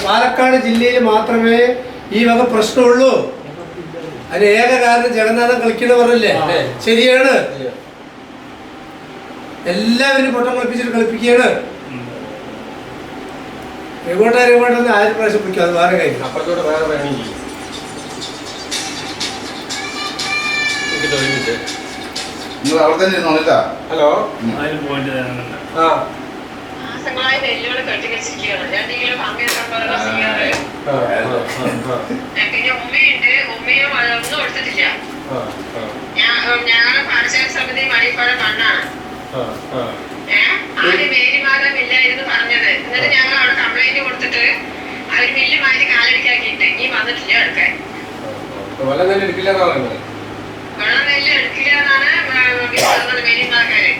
പാലക്കാട് ജില്ലയിൽ മാത്രമേ ഈ വക പ്രശ്നമുള്ളൂ. അതിന് ഏക കാരണം ജഗന്നാഥൻ കളിക്കണവരല്ലേ? ശരിയാണ്. എല്ലാവരും പൊട്ടം കളിപ്പിച്ചിട്ട് കളിപ്പിക്കുകയാണ്. രഘുവട്ടൊന്നും ആരും പ്രാവശ്യം പിടിക്കും. അത് വേറെ കാര്യം. ഹലോ പിന്നെ ഉമ്മയുണ്ട്. ഉമ്മയും ഒന്നും കൊടുത്തിട്ടില്ല. ഞങ്ങളുടെ പാഠശാല സമിതി മണിപ്പാട മണ്ണാണ്. ആദ്യം മേരിമാതമില്ലായിരുന്നു പറഞ്ഞത്. എന്നിട്ട് ഞങ്ങൾ അവിടെ കംപ്ലൈന്റ് കൊടുത്തിട്ട് അവർ മില്ല് മാറ്റി കാലടിക്കാക്കിയിട്ട് ഇനി വന്നിട്ടില്ല എടുക്കാൻ. വെള്ളം നെല്ല് എടുക്കില്ല എന്നാണ് മേരിമാക്കാര്.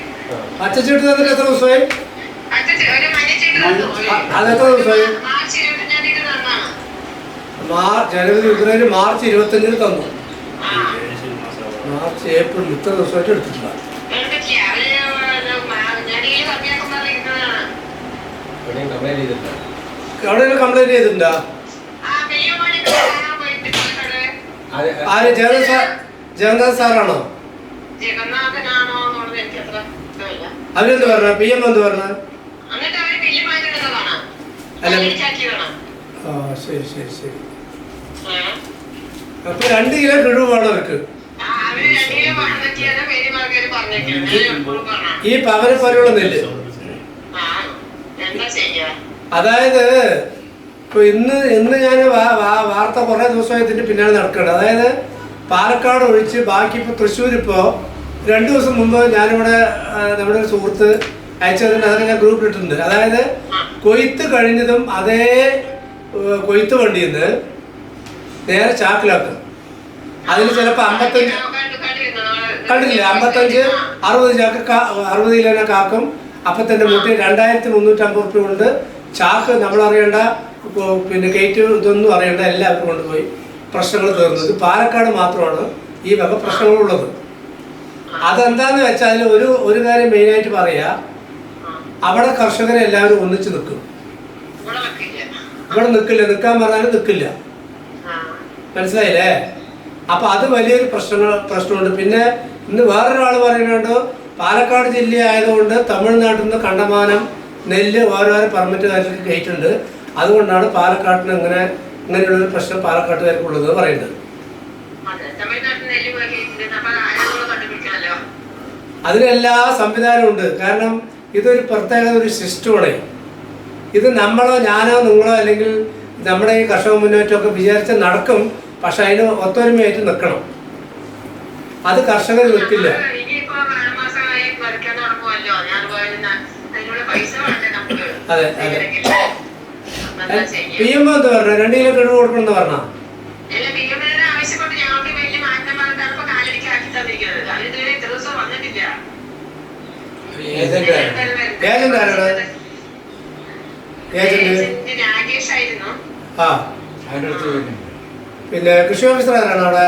അച്ചച്ചീട്ട് തന്നിട്ട് എത്ര ദിവസമായി? ഒരു മഞ്ഞച്ചീട്ട് തന്നു. അതെത്ര ദിവസമായി? മാർച്ച് 25 തന്നാണ്. ജനുവരി, ഫെബ്രുവരി, മാർച്ച് 25 തന്നു. മാർച്ച്, ഏപ്രിൽ ഇത്ര ദിവസമായിട്ട് എടുത്തിട്ടില്ല. എവിടെ കംപ്ലൈന്റ് ചെയ്തിട്ടുണ്ടോ? ആര്? ജഗന്നാഥ് സാറാണോ? അവരെന്ത് പറഞ്ഞ? പി എം എന്ത് പറഞ്ഞ? ശരി ശരി ശരി. അപ്പൊ 2 കിലോ കിഴവ് വേണം അവർക്ക്. ഈ പവനപ്പരയുള്ള നെല്ല്. അതായത് ഇപ്പൊ ഇന്ന് ഞാൻ വാർത്ത കുറെ ദിവസമായി ഇതിന്റെ പിന്നാലെ നടക്കുകയാണ്. അതായത് പാലക്കാട് ഒഴിച്ച് ബാക്കി ഇപ്പൊ തൃശ്ശൂർ ഇപ്പോ 2 ദിവസം മുമ്പ് ഞാനിവിടെ നമ്മുടെ ഒരു സുഹൃത്ത് അയച്ചതിന് അതൊക്കെ ഞാൻ ഗ്രൂപ്പിൽ ഇട്ടിട്ടുണ്ട്. അതായത് കൊയ്ത്ത് കഴിഞ്ഞതും അതേ കൊയ്ത്ത് വണ്ടിയിൽ നിന്ന് നേരെ ചാക്കിലാക്കും. അതിൽ ചിലപ്പോൾ 55 കണ്ടില്ലേ, 55 60 ചാക്ക് 60 കിലോനെ കാക്കും. അപ്പം തന്നെ മുട്ടി 2350 റുപ്യ കൊണ്ട് ചാക്ക് നമ്മളറിയേണ്ട പിന്നെ കയറ്റ് ഇതൊന്നും അറിയേണ്ട എല്ലാവർക്കും കൊണ്ടുപോയി പ്രശ്നങ്ങൾ തീർന്നത്. പാലക്കാട് മാത്രമാണ് ഈ വക പ്രശ്നങ്ങളുള്ളത്. അതെന്താന്ന് വെച്ചാൽ അതിൽ ഒരു കാര്യം മെയിനായിട്ട് പറയാ, അവിടെ കർഷകരെ എല്ലാവരും ഒന്നിച്ച് നിൽക്കും. ഇവിടെ നിൽക്കില്ല, നിൽക്കാൻ പറഞ്ഞാലും നിൽക്കില്ല. മനസ്സിലായില്ലേ? അപ്പൊ അത് വലിയൊരു പ്രശ്നമുണ്ട്. പിന്നെ ഇന്ന് വേറൊരാൾ പറയുന്നുണ്ട്, പാലക്കാട് ജില്ല ആയതുകൊണ്ട് തമിഴ്നാട്ടിൽ നിന്ന് കണ്ടമാനം നെല്ല് ഓരോരോ പെർമിറ്റുകാർക്ക് കയറ്റുണ്ട്. അതുകൊണ്ടാണ് പാലക്കാട്ടിന് ഇങ്ങനെയുള്ളൊരു പ്രശ്നം പാലക്കാട്ടുകാർക്കുള്ളത് പറയുന്നത്. അതിനെല്ലാ സംവിധാനവും ഉണ്ട്. കാരണം ഇതൊരു പ്രത്യേക ഒരു സിസ്റ്റമാണ്. ഇത് നമ്മളോ ഞാനോ നിങ്ങളോ അല്ലെങ്കിൽ നമ്മുടെ ഈ കർഷക മുന്നേറ്റമൊക്കെ വിചാരിച്ച് നടക്കും. പക്ഷെ അതിന് ഒത്തൊരുമയായിട്ട് നിൽക്കണം. അത് കർഷകർ നിൽക്കില്ല. അതെ അതെ. പി എം എന്ത് പറഞ്ഞ 2 കിലോ കിഴവ് കൊടുക്കണമെന്ന് പറഞ്ഞ ഏജന്റ് ആരാണ്? ആ, പിന്നെ കൃഷി ഓഫീസർ ആരാണ് അവിടെ?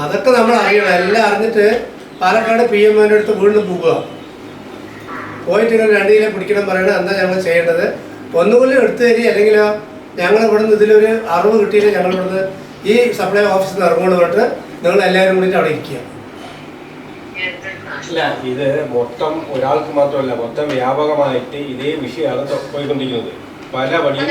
അതൊക്കെ നമ്മൾ അറിയണം. എല്ലാം അറിഞ്ഞിട്ട് പാലക്കാട് പി എം എൻ്റെ അടുത്ത് വീണ്ടും പോകുക. പോയിട്ട് ഇങ്ങനെ 2 കിലോ പിടിക്കണം പറയണത്. എന്താ ഞങ്ങൾ ചെയ്യേണ്ടത്? ഒന്നുകൊല്ലം എടുത്തു തരി, അല്ലെങ്കിലോ ഞങ്ങൾ ഇവിടുന്ന് ഇതിലൊരു അറിവ് കിട്ടിയില്ല, ഞങ്ങൾ ഇവിടുന്ന് ഈ സപ്ലൈ ഓഫീസിൽ നിന്ന് ഇറങ്ങുകൊണ്ട് പറഞ്ഞിട്ട് നിങ്ങൾ എല്ലാവരും കൂടിയിട്ട് അവിടെ ഇരിക്കുക. അല്ല, ഇത് മൊത്തം ഒരാൾക്ക് മാത്രമല്ല, മൊത്തം വ്യാപകമായിട്ട് ഇതേ വിഷയമാണ് പോയിക്കൊണ്ടിരിക്കുന്നത്. പല വഴിയും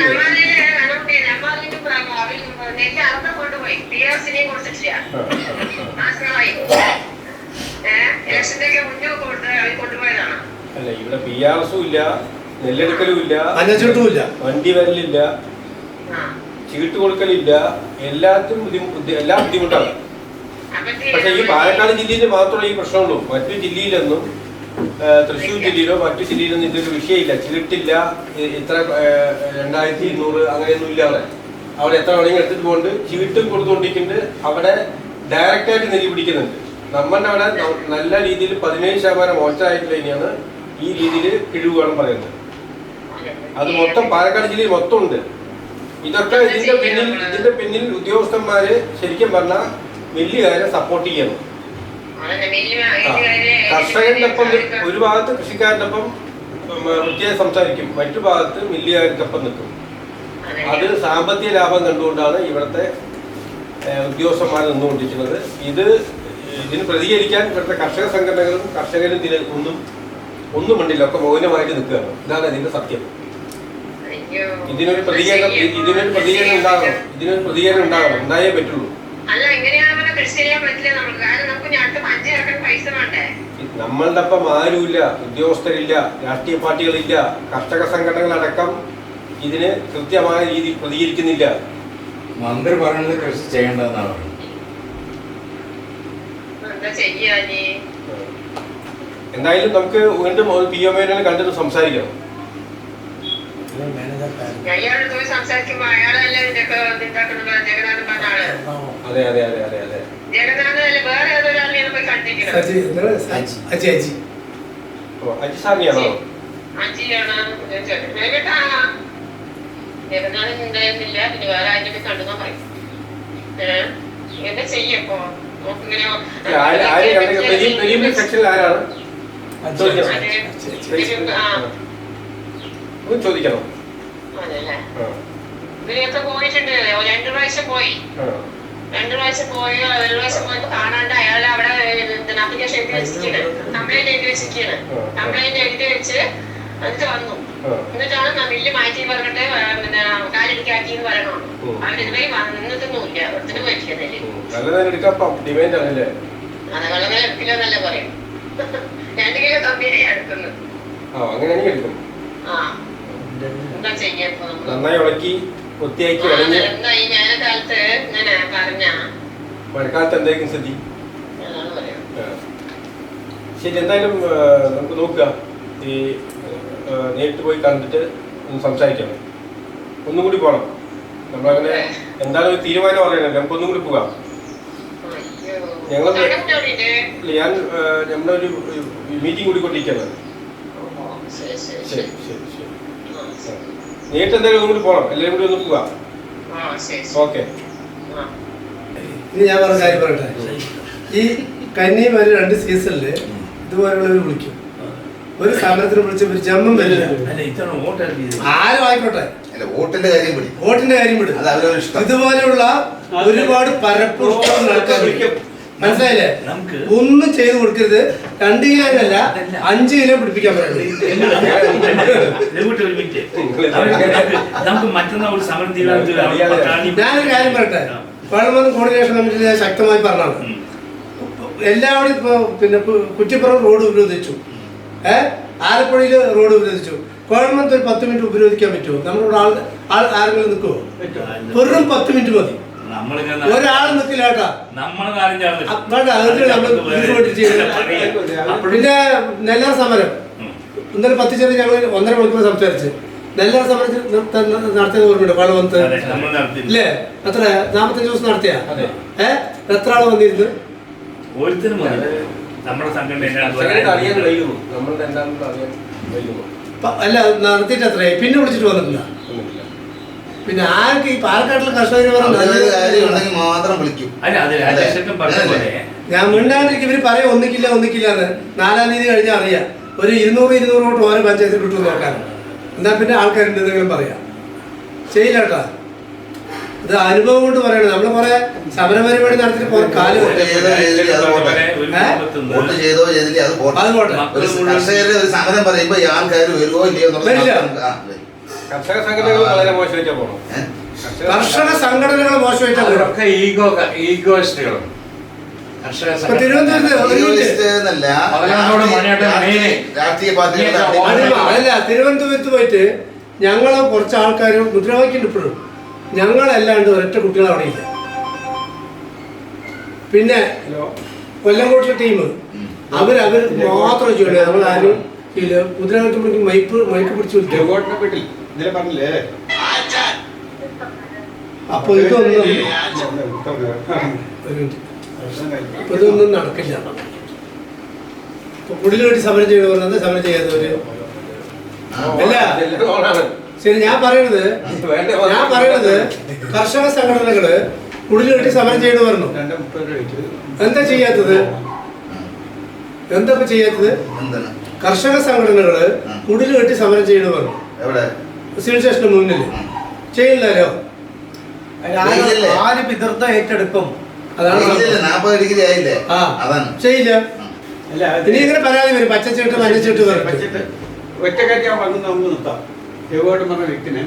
അല്ല, ഇവിടെ PRS ഇല്ല, നെല്ലെടുക്കലും ഇല്ല, വണ്ടി വരലില്ല, ചീട്ട് കൊടുക്കലില്ല, എല്ലാ ബുദ്ധിമുട്ടാണ്. പക്ഷെ ഈ പാലക്കാട് ജില്ലയിൽ മാത്രമേ ഈ പ്രശ്നമുള്ളൂ. മറ്റു ജില്ലയിലൊന്നും, തൃശ്ശൂർ ജില്ലയിലോ മറ്റു ജില്ലയിലൊന്നും ഇതൊരു വിഷയമില്ല. ചീട്ടില്ല, ഇത്ര 2200 അങ്ങനെയൊന്നും ഇല്ല. അവിടെ എത്ര വേണമെങ്കിൽ എടുത്തിട്ട് പോകുന്നുണ്ട്. ചീട്ടും കൊടുത്തുകൊണ്ടിരിക്കുന്നുണ്ട്. അവിടെ ഡയറക്റ്റായിട്ട് നെല്ല് പിടിക്കുന്നുണ്ട്. നമ്മുടെ അവിടെ നല്ല രീതിയിൽ 17% മോശമായിട്ടുള്ള ഇനിയാണ് ഈ രീതിയിൽ കിഴിവുകളും പറയുന്നത്. അത് മൊത്തം പാലക്കാട് ജില്ലയിൽ മൊത്തം ഉണ്ട്. ഇതൊക്കെ ഇതിന്റെ പിന്നിൽ ഉദ്യോഗസ്ഥന്മാര് ശരിക്കും പറഞ്ഞാൽ മില്ലുകാരെ സപ്പോർട്ട് ചെയ്യണം. കർഷകന്റെ ഒപ്പം ഒരു ഭാഗത്ത് കൃഷിക്കാരന്റെ ഒപ്പം വൃത്തിയായി സംസാരിക്കും, മറ്റു ഭാഗത്ത് മില്ലുകാർക്കൊപ്പം നിൽക്കും. അത് സാമ്പത്തിക ലാഭം കണ്ടുകൊണ്ടാണ് ഇവിടുത്തെ ഉദ്യോഗസ്ഥന്മാർ നിന്നുകൊണ്ടിരിക്കുന്നത്. ഇതിന് പ്രതികരിക്കാൻ ഇവിടുത്തെ കർഷക സംഘടനകളും കർഷകരും ഒന്നും മണ്ടില്ല, ഒക്കെ മൗനമായിട്ട് നിൽക്കുകയാണ്. ഇതാണ് ഇതിന്റെ സത്യം. ഇതിനൊരു പ്രതികരണം ഉണ്ടാകണം, ഉണ്ടായേ പറ്റുള്ളൂ. നമ്മളുടെ ഒപ്പം ആരുമില്ല, ഉദ്യോഗസ്ഥരില്ല, രാഷ്ട്രീയ പാർട്ടികളില്ല, കർഷക സംഘടനകളടക്കം ഇതിന് കൃത്യമായ രീതിയിൽ പ്രതികരിക്കുന്നില്ല. മന്ത്രി പറയുന്നത് കൃഷി ചെയ്യേണ്ടതെന്നാണ്. എന്തായാലും നമുക്ക് വീണ്ടും PO മേനോനെ കണ്ടിട്ട് സംസാരിക്കണം. അതെ അതെ അതെ അതെ അതെ അജി സാറിനെയാണോ? സെക്ഷനിൽ ആരാണ് ചോദിക്കണം. ഇവരൊക്കെ പോയിട്ടുണ്ട്, 2 പ്രാവശ്യം പോയി. 2 പ്രാവശ്യം പോയോ 1 പ്രാവശ്യം പോയപ്പോ കാണാണ്ട് അയാൾ അവിടെ അപ്ലിക്കേഷൻ എഴുതി വെച്ചിരിക്കുകയാണ്, കംപ്ലൈന്റ് എഴുതി വെച്ചിരിക്കുകയാണ്. കംപ്ലൈന്റ് എഴുതി വെച്ച് എന്നിട്ട് വന്നു. എന്നിട്ടാണ് മില്ല് മാറ്റി പറഞ്ഞിട്ട് കാലിടിക്കാക്കിന്ന് പറയണോ. അവരിതുവരെ വന്നിട്ടൊന്നുമില്ല, ഒത്തിരി പോയിരിക്കുന്നില്ലേ. അത് വെള്ളം എടുക്കില്ലെന്നല്ല പറയും. 2 കിലോ കമ്പിയായി എടുക്കുന്നു. എന്താ ചെയ്യാ നന്നായി ഉണക്കി വൃത്തിയാക്കി എന്താ ഈ വേനൽക്കാലത്ത് ഇങ്ങനെ പറഞ്ഞ മഴക്കാലത്ത് എന്തായിരിക്കും സ്ഥിതി? ശരി, എന്തായാലും നമുക്ക് നോക്കുക. ഈ നേരിട്ട് പോയി കണ്ടിട്ട് ഒന്ന് സംസാരിക്കണം. ഒന്നും കൂടി പോകണം. നമ്മളങ്ങനെ എന്താണ് ഒരു തീരുമാനം പറയണല്ലോ, നമുക്ക് ഒന്നും കൂടി പോകാം. ഞാൻ നമ്മുടെ ഒരു മീറ്റിംഗ് കൂടിക്കൊണ്ടിരിക്കുകയാണ്. ശരി ശരി ശരി ശരി. നേരിട്ട് എന്തായാലും ഒന്നും കൂടി പോകണം, എല്ലാവരും കൂടി ഒന്ന് പോകാം. ഓക്കെ. ഇനി ഞാൻ പറഞ്ഞ കാര്യം പറയട്ടെ. ഈ കന്നിമാര് 2 സീസണില് ഇതുപോലുള്ളവർ വിളിക്കും. ഒരു സമരത്തിന് വിളിച്ച ഒരു ജമ്മം വരില്ല. ആരും ആയിക്കോട്ടെ, വോട്ടിന്റെ കാര്യം വിടും. ഇതുപോലെയുള്ള ഒരുപാട് പരപ്പുഷ്ടം നടക്കാൻ വിളിക്കും. മനസ്സിലായില്ലേ? ഒന്നും ചെയ്ത് കൊടുക്കരുത്. 2 കിലോനല്ല 5 കിലോ പിടിപ്പിക്കാൻ പറ്റുള്ളൂ. ഞാനൊരു കാര്യം പറയട്ടെ. വെള്ളമൊന്നും കോർഡിനേഷൻ കമ്മിറ്റിയിൽ ഞാൻ ശക്തമായി പറഞ്ഞാണ്. എല്ലാവരും ഇപ്പൊ പിന്നെ കുറ്റിപ്പുറം റോഡ് ഉപരോധിച്ചു, ആലപ്പുഴയിൽ റോഡ് ഉപരോധിച്ചു. ഗവൺമെന്റ് ഒരു 10 മിനിറ്റ് ഉപരോധിക്കാൻ പറ്റുമോ? നമ്മളിവിടെ ആരെങ്കിലും നിൽക്കുമോ? വെറും 10 മിനിറ്റ് മതി. ഒരാൾ നിൽക്കില്ല കേട്ടാ. പിന്നെ നെല്ലാർ സമരം ഇന്നലെ 10 ചെറിയ ഞങ്ങൾ 1.5 മണിക്കൂർ സംസാരിച്ച് നെല്ലാർ സമരത്തിൽ നടത്തിയത് ഓർമ്മയുണ്ട്. വെള്ളവന്ത് ഇല്ലേ? എത്ര 45 ദിവസം നടത്തിയ എത്ര ആള് വന്നിരുന്നു? അല്ല, നടത്തിയിട്ട് എത്രയായി? പിന്നെ വിളിച്ചിട്ട് വന്നിട്ടില്ല. പിന്നെ ആർക്ക് ഈ പാലക്കാട്ടിലെ കർഷകർ ഞാൻ മിണ്ടാണ്ടിരിക്കും. ഇവര് പറയാം ഒന്നിക്കില്ല എന്ന്. 4-ാം തീയതി കഴിഞ്ഞാൽ അറിയാം. ഒരു 200 വോട്ട് ഓരോ പഞ്ചായത്തിൽ കിട്ടും നോക്കാൻ. എന്നാ പിന്നെ ആൾക്കാരുണ്ട് എന്തെങ്കിലും പറയാം. ചെയ്യില്ല കേട്ടാ. ഇത് അനുഭവം കൊണ്ട് പറയണത്. നമ്മള് കുറെ സമരപരിപാടി നടത്തിയിട്ട് കുറെ കാലം സമരം പറയുമ്പോ ആൾക്കാർ വരുമോ ഇല്ലയോ കർഷക സംഘടനകൾ വളരെ മോശമായിട്ടാ പോകണം. കർഷക സംഘടനകൾ മോശമായിട്ടാ ഈഗോയിസ്റ്റുകളും തിരുവനന്തപുരത്ത് പോയിട്ട് ഞങ്ങളെ കുറച്ച് ആൾക്കാർ മുദ്രാവാക്യം ഇപ്പോഴും ഞങ്ങളല്ലാണ്ട് ഒരൊറ്റ കുട്ടികൾ അവിടെ ഇല്ല. പിന്നെ കൊല്ലംകോട്ടിലെ ടീം അവർ മാത്രം ചെയ്യണേ. നമ്മൾ ആരും ഇല്ല. മുദ്രാവാക്യം മൈക്ക് പിടിച്ചു അപ്പൊ ഇതൊന്നും നടക്കില്ല. കുടിലുവേണ്ടി സമരം ചെയ്തു പറഞ്ഞത് സമരം ചെയ്യാത്തവര് അല്ല. ശരി, ഞാൻ പറയണത് കർഷക സംഘടനകള് കുടിലുവേണ്ടി സമരം ചെയ്തു പറഞ്ഞു. എന്താ ചെയ്യാത്തത്? എന്താ ഇപ്പൊ ചെയ്യാത്തത്? എന്താണ് കർഷക സംഘടനകള് കുടില് കെട്ടി സമരം ചെയ്യണമെന്ന് പറഞ്ഞു. എവിടെ? സിവിൽ സ്റ്റേഷന് മുന്നിൽ ചെയ്യില്ലല്ലോ. ആര് പിതൃത്വം ഏറ്റെടുക്കും? അതാണ് 40 ഡിഗ്രി ആയില്ലേ? അതാണ് ചെയ്യില്ല. അല്ല ഇനി ഇങ്ങനെ പരാതി വരും, പച്ചച്ചീട്ട് മഞ്ഞച്ചീട്ട് വരും. ഒറ്റക്കാറ്റ് ഞാൻ പറഞ്ഞു നമുക്ക് നിർത്താം. രഘുവായിട്ട് പറഞ്ഞ വ്യക്തിനെ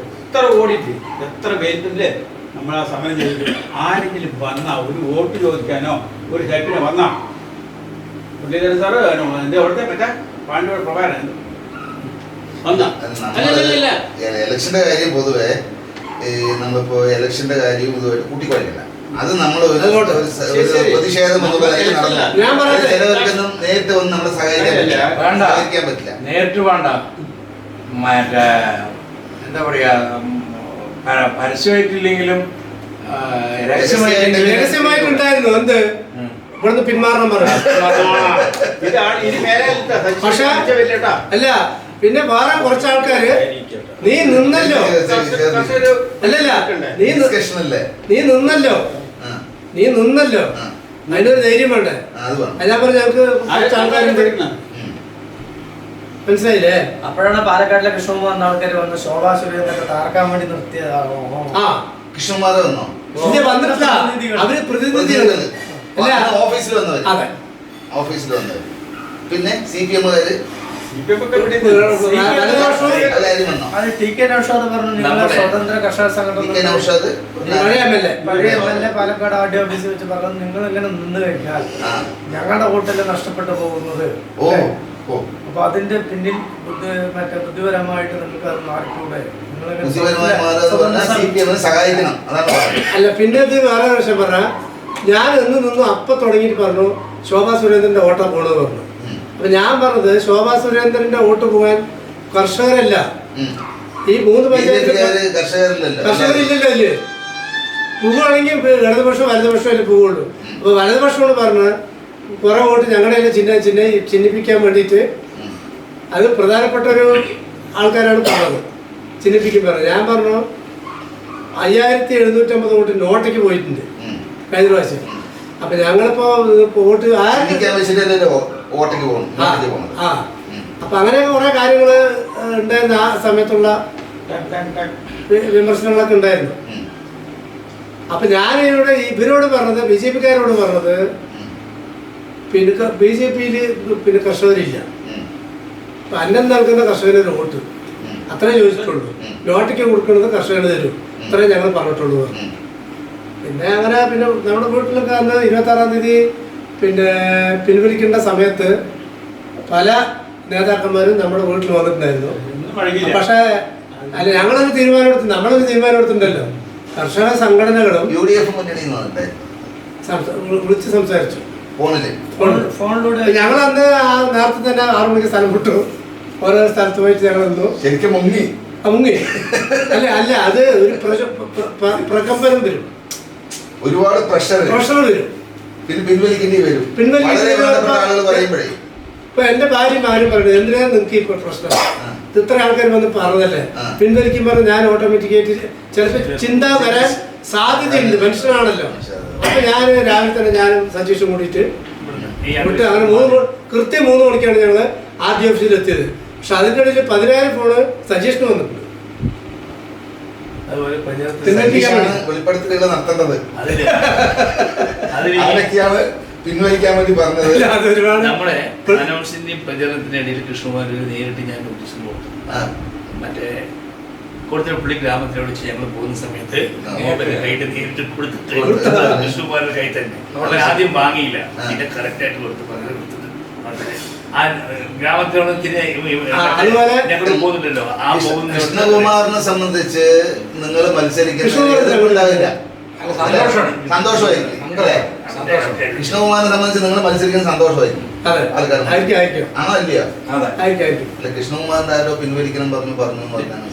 എത്ര ഓടിയിട്ട് എത്ര പേരില്ലേ നമ്മൾ ആ സമരം ചെയ്തിട്ട് ആരെങ്കിലും വന്നാ ഒരു വോട്ട് ചോദിക്കാനോ ഒരു ഹെൽപ്പിനോ വന്നാ മുരളീധരൻ സാറ് എന്റെ അവിടുത്തെ പറ്റാ പാണ്ഡ്യ പ്രഭാകരൻ വന്നാ അല്ല ഇലക്ഷന്റെ കാര്യം പൊതുവെ നമ്മളിപ്പോ ഇലക്ഷന്റെ കാര്യവും ഇതുമായിട്ട് കൂട്ടിക്കൊള്ളില്ല. അത് നമ്മൾ പ്രതിഷേധം ചിലവർക്കൊന്നും നേരിട്ട് വന്ന് നമ്മളെ സഹായിക്കാൻ പറ്റില്ല. നേരിട്ട് വേണ്ട, മറ്റേ എന്താ പറയാ, പരസ്യമായിട്ടില്ലെങ്കിലും രഹസ്യമായിട്ടുണ്ടായിരുന്നു. എന്ത് ഇവിടുന്ന് പിന്മാറണം പറഞ്ഞു. പക്ഷെ അല്ല, പിന്നെ വേറെ കുറച്ച് ആൾക്കാര് നീ നിന്നല്ലോ, അല്ലല്ല നീ നിന്നല്ലോ അതിനൊരു ധൈര്യം വേണ്ടേ? ഞാൻ പറഞ്ഞു ഞങ്ങൾക്ക് കുറച്ച് ആൾക്കാരുണ്ട്, മനസ്സിലായില്ലേ? അപ്പോഴാണ് പാലക്കാട്ടിലെ കൃഷ്ണകുമാർ എന്ന ആൾക്കാർ വന്ന് ശോഭാ സുരേന്ദ്രനെ താർക്കാൻ വേണ്ടി നിർത്തിയതാണോ? ആ കൃഷ്ണകുമാർ വന്നോ? ഇല്ല, വന്നിട്ടില്ല. അവര് പ്രതിനിധികള് ഓഫീസിൽ വന്നവർ, ഓഫീസിൽ വന്നവർ. പിന്നെ CPM സ്വതന്ത്ര കർഷക സംഘടന പാലക്കാട് RDO ഓഫീസിൽ വെച്ച് പറഞ്ഞു, നിങ്ങൾ ഇങ്ങനെ നിന്ന് കഴിഞ്ഞാൽ ഞങ്ങളുടെ വോട്ടെല്ലാം നഷ്ടപ്പെട്ടു പോകുന്നത്. അപ്പൊ അതിന്റെ പിന്നിൽ മറ്റേ ബുദ്ധിപരമായിട്ട് നിങ്ങൾക്ക് അത് മാറിക്കൂടെ? അല്ല, പിന്നെ ഇത് വേറെ വിഷയം പറഞ്ഞ, ഞാൻ എന്ന് നിന്നു അപ്പൊ തുടങ്ങിയിട്ട് പറഞ്ഞു ശോഭാ സുരേന്ദ്രന്റെ വോട്ടാ പോണെന്ന് പറഞ്ഞു. അപ്പൊ ഞാൻ പറഞ്ഞത് ശോഭാ സുരേന്ദ്രന്റെ വോട്ട് പോകാൻ കർഷകരല്ല, ഈ 3 പഞ്ചായത്ത് കർഷകരില്ലല്ലോ അല്ലേ. പോകുകയാണെങ്കിൽ ഇടതുപക്ഷം വലതുപക്ഷം അല്ലേ പോവുള്ളൂ. അപ്പൊ വലതുപക്ഷമാണ് പറഞ്ഞത് കുറെ വോട്ട് ഞങ്ങളുടെ ചിഹ്നിപ്പിക്കാൻ വേണ്ടിയിട്ട്. അത് പ്രധാനപ്പെട്ട ഒരു ആൾക്കാരാണ് പറഞ്ഞത്, ചിഹ്നിപ്പിക്കും പറഞ്ഞത്. ഞാൻ പറഞ്ഞു 5750 വോട്ട് നോട്ടയ്ക്ക് പോയിട്ടുണ്ട് കഴിഞ്ഞ പ്രാവശ്യം. അപ്പൊ ഞങ്ങളിപ്പോ വോട്ട് അപ്പൊ അങ്ങനെയൊക്കെ കുറെ കാര്യങ്ങള് ഉണ്ടായിരുന്നു. ആ സമയത്തുള്ള വിമർശനങ്ങളൊക്കെ ഉണ്ടായിരുന്നു. അപ്പൊ ഞാൻ ഇവരോട് പറഞ്ഞത്, BJP-ക്കാരോട് പറഞ്ഞത്, പിന്നെ BJP-യിൽ പിന്നെ കർഷകരില്ല, അന്നം നൽകുന്ന കർഷകന് വോട്ട് അത്രേ ചോദിച്ചിട്ടുള്ളൂ. നോട്ടിക്ക് കൊടുക്കുന്നത് കർഷകന് തരും, അത്രേ ഞങ്ങൾ പറഞ്ഞിട്ടുള്ളൂ. പിന്നെ അങ്ങനെ പിന്നെ നമ്മുടെ വീട്ടിലൊക്കെ അന്ന് 26-ാം തീയതി പിന്നെ പിൻവലിക്കേണ്ട സമയത്ത് പല നേതാക്കന്മാരും നമ്മുടെ വീട്ടിൽ വന്നിട്ടുണ്ടായിരുന്നു. പക്ഷേ അല്ല, നമ്മളൊരു തീരുമാനം എടുത്തിട്ടുണ്ടല്ലോ. കർഷക സംഘടനകളും വിളിച്ച് സംസാരിച്ചു ഫോണിലൂടെ. ഞങ്ങളന്ന് നേരത്തെ തന്നെ 6 മണിക്ക് സ്ഥലം വിട്ടു, ഓരോ സ്ഥലത്ത് പോയിട്ട് ഞങ്ങൾ നിന്നു. ശരിക്കും മുങ്ങി. അല്ല അത് ഒരു പ്രകമ്പനം വരും, ഒരുപാട് പ്രഷർ വരും, പിന്നെ പിൻവലിക്കേണ്ടി വരും. ഇപ്പൊ എന്റെ ഭാര്യയും ആരും പറയുന്നത്, എന്തിനാ നിങ്ങൾക്ക് ഇപ്പൊ പ്രശ്നം, ഇത്ര ആൾക്കാർ വന്ന് പറഞ്ഞല്ലേ പിൻവലിക്കുമ്പോൾ ഞാൻ ഓട്ടോമാറ്റിക്കായിട്ട് ചിലപ്പോൾ ചിന്ത വരാൻ സാധ്യതയുണ്ട്, മനുഷ്യനാണല്ലോ. അപ്പൊ ഞാൻ രാവിലെ തന്നെ ഞാനും സജീഷും കൂടിയിട്ട് വിട്ട് അങ്ങനെ കൃത്യം 3 മണിക്കാണ് ഞങ്ങള് RDO ഓഫീസിൽ എത്തിയത്. പക്ഷെ അതിൻ്റെ ഇടയിൽ 10,000 ഫോണ് സജീഷിന് വന്നിട്ടുണ്ട്. വെളിപ്പെടുത്തലുകൾ നടത്തേണ്ടത് പിൻവലിക്കാൻ വേണ്ടി പറഞ്ഞത്. നമ്മുടെ അനൗൺസിന്റെയും പ്രചരണത്തിനിടയിൽ കൃഷ്ണകുമാർ നേരിട്ട് ഞാൻ നോട്ടീസ് കൊടുത്തു. മറ്റേ കൊടുത്തിരപ്പള്ളി ഗ്രാമത്തിലോട് വെച്ച് ഞങ്ങൾ പോകുന്ന സമയത്ത് കൈയിട്ട് നേരിട്ട് കൊടുത്തിട്ട് കൃഷ്ണകുമാരുടെ കൈ തന്നെ നമ്മൾ ആദ്യം വാങ്ങിയില്ല, പിന്നെ കറക്റ്റ് ആയിട്ട് കൊടുത്ത് പകരം കൊടുത്തിട്ട് ആ ഗ്രാമത്തിലോട് ഞങ്ങൾ പോകുന്നുണ്ടല്ലോ. ആ പോകുന്ന കൃഷ്ണകുമാറിനെ സംബന്ധിച്ച് നിങ്ങൾ മത്സരിക്കുന്ന സന്തോഷമായിരിക്കും. കൃഷ്ണകുമാറിനെ സംബന്ധിച്ച് നിങ്ങൾ മത്സരിക്കുന്ന സന്തോഷമായിരിക്കും കൃഷ്ണകുമാറിന്റെ ആരോ പിൻവലിക്കണം പറഞ്ഞു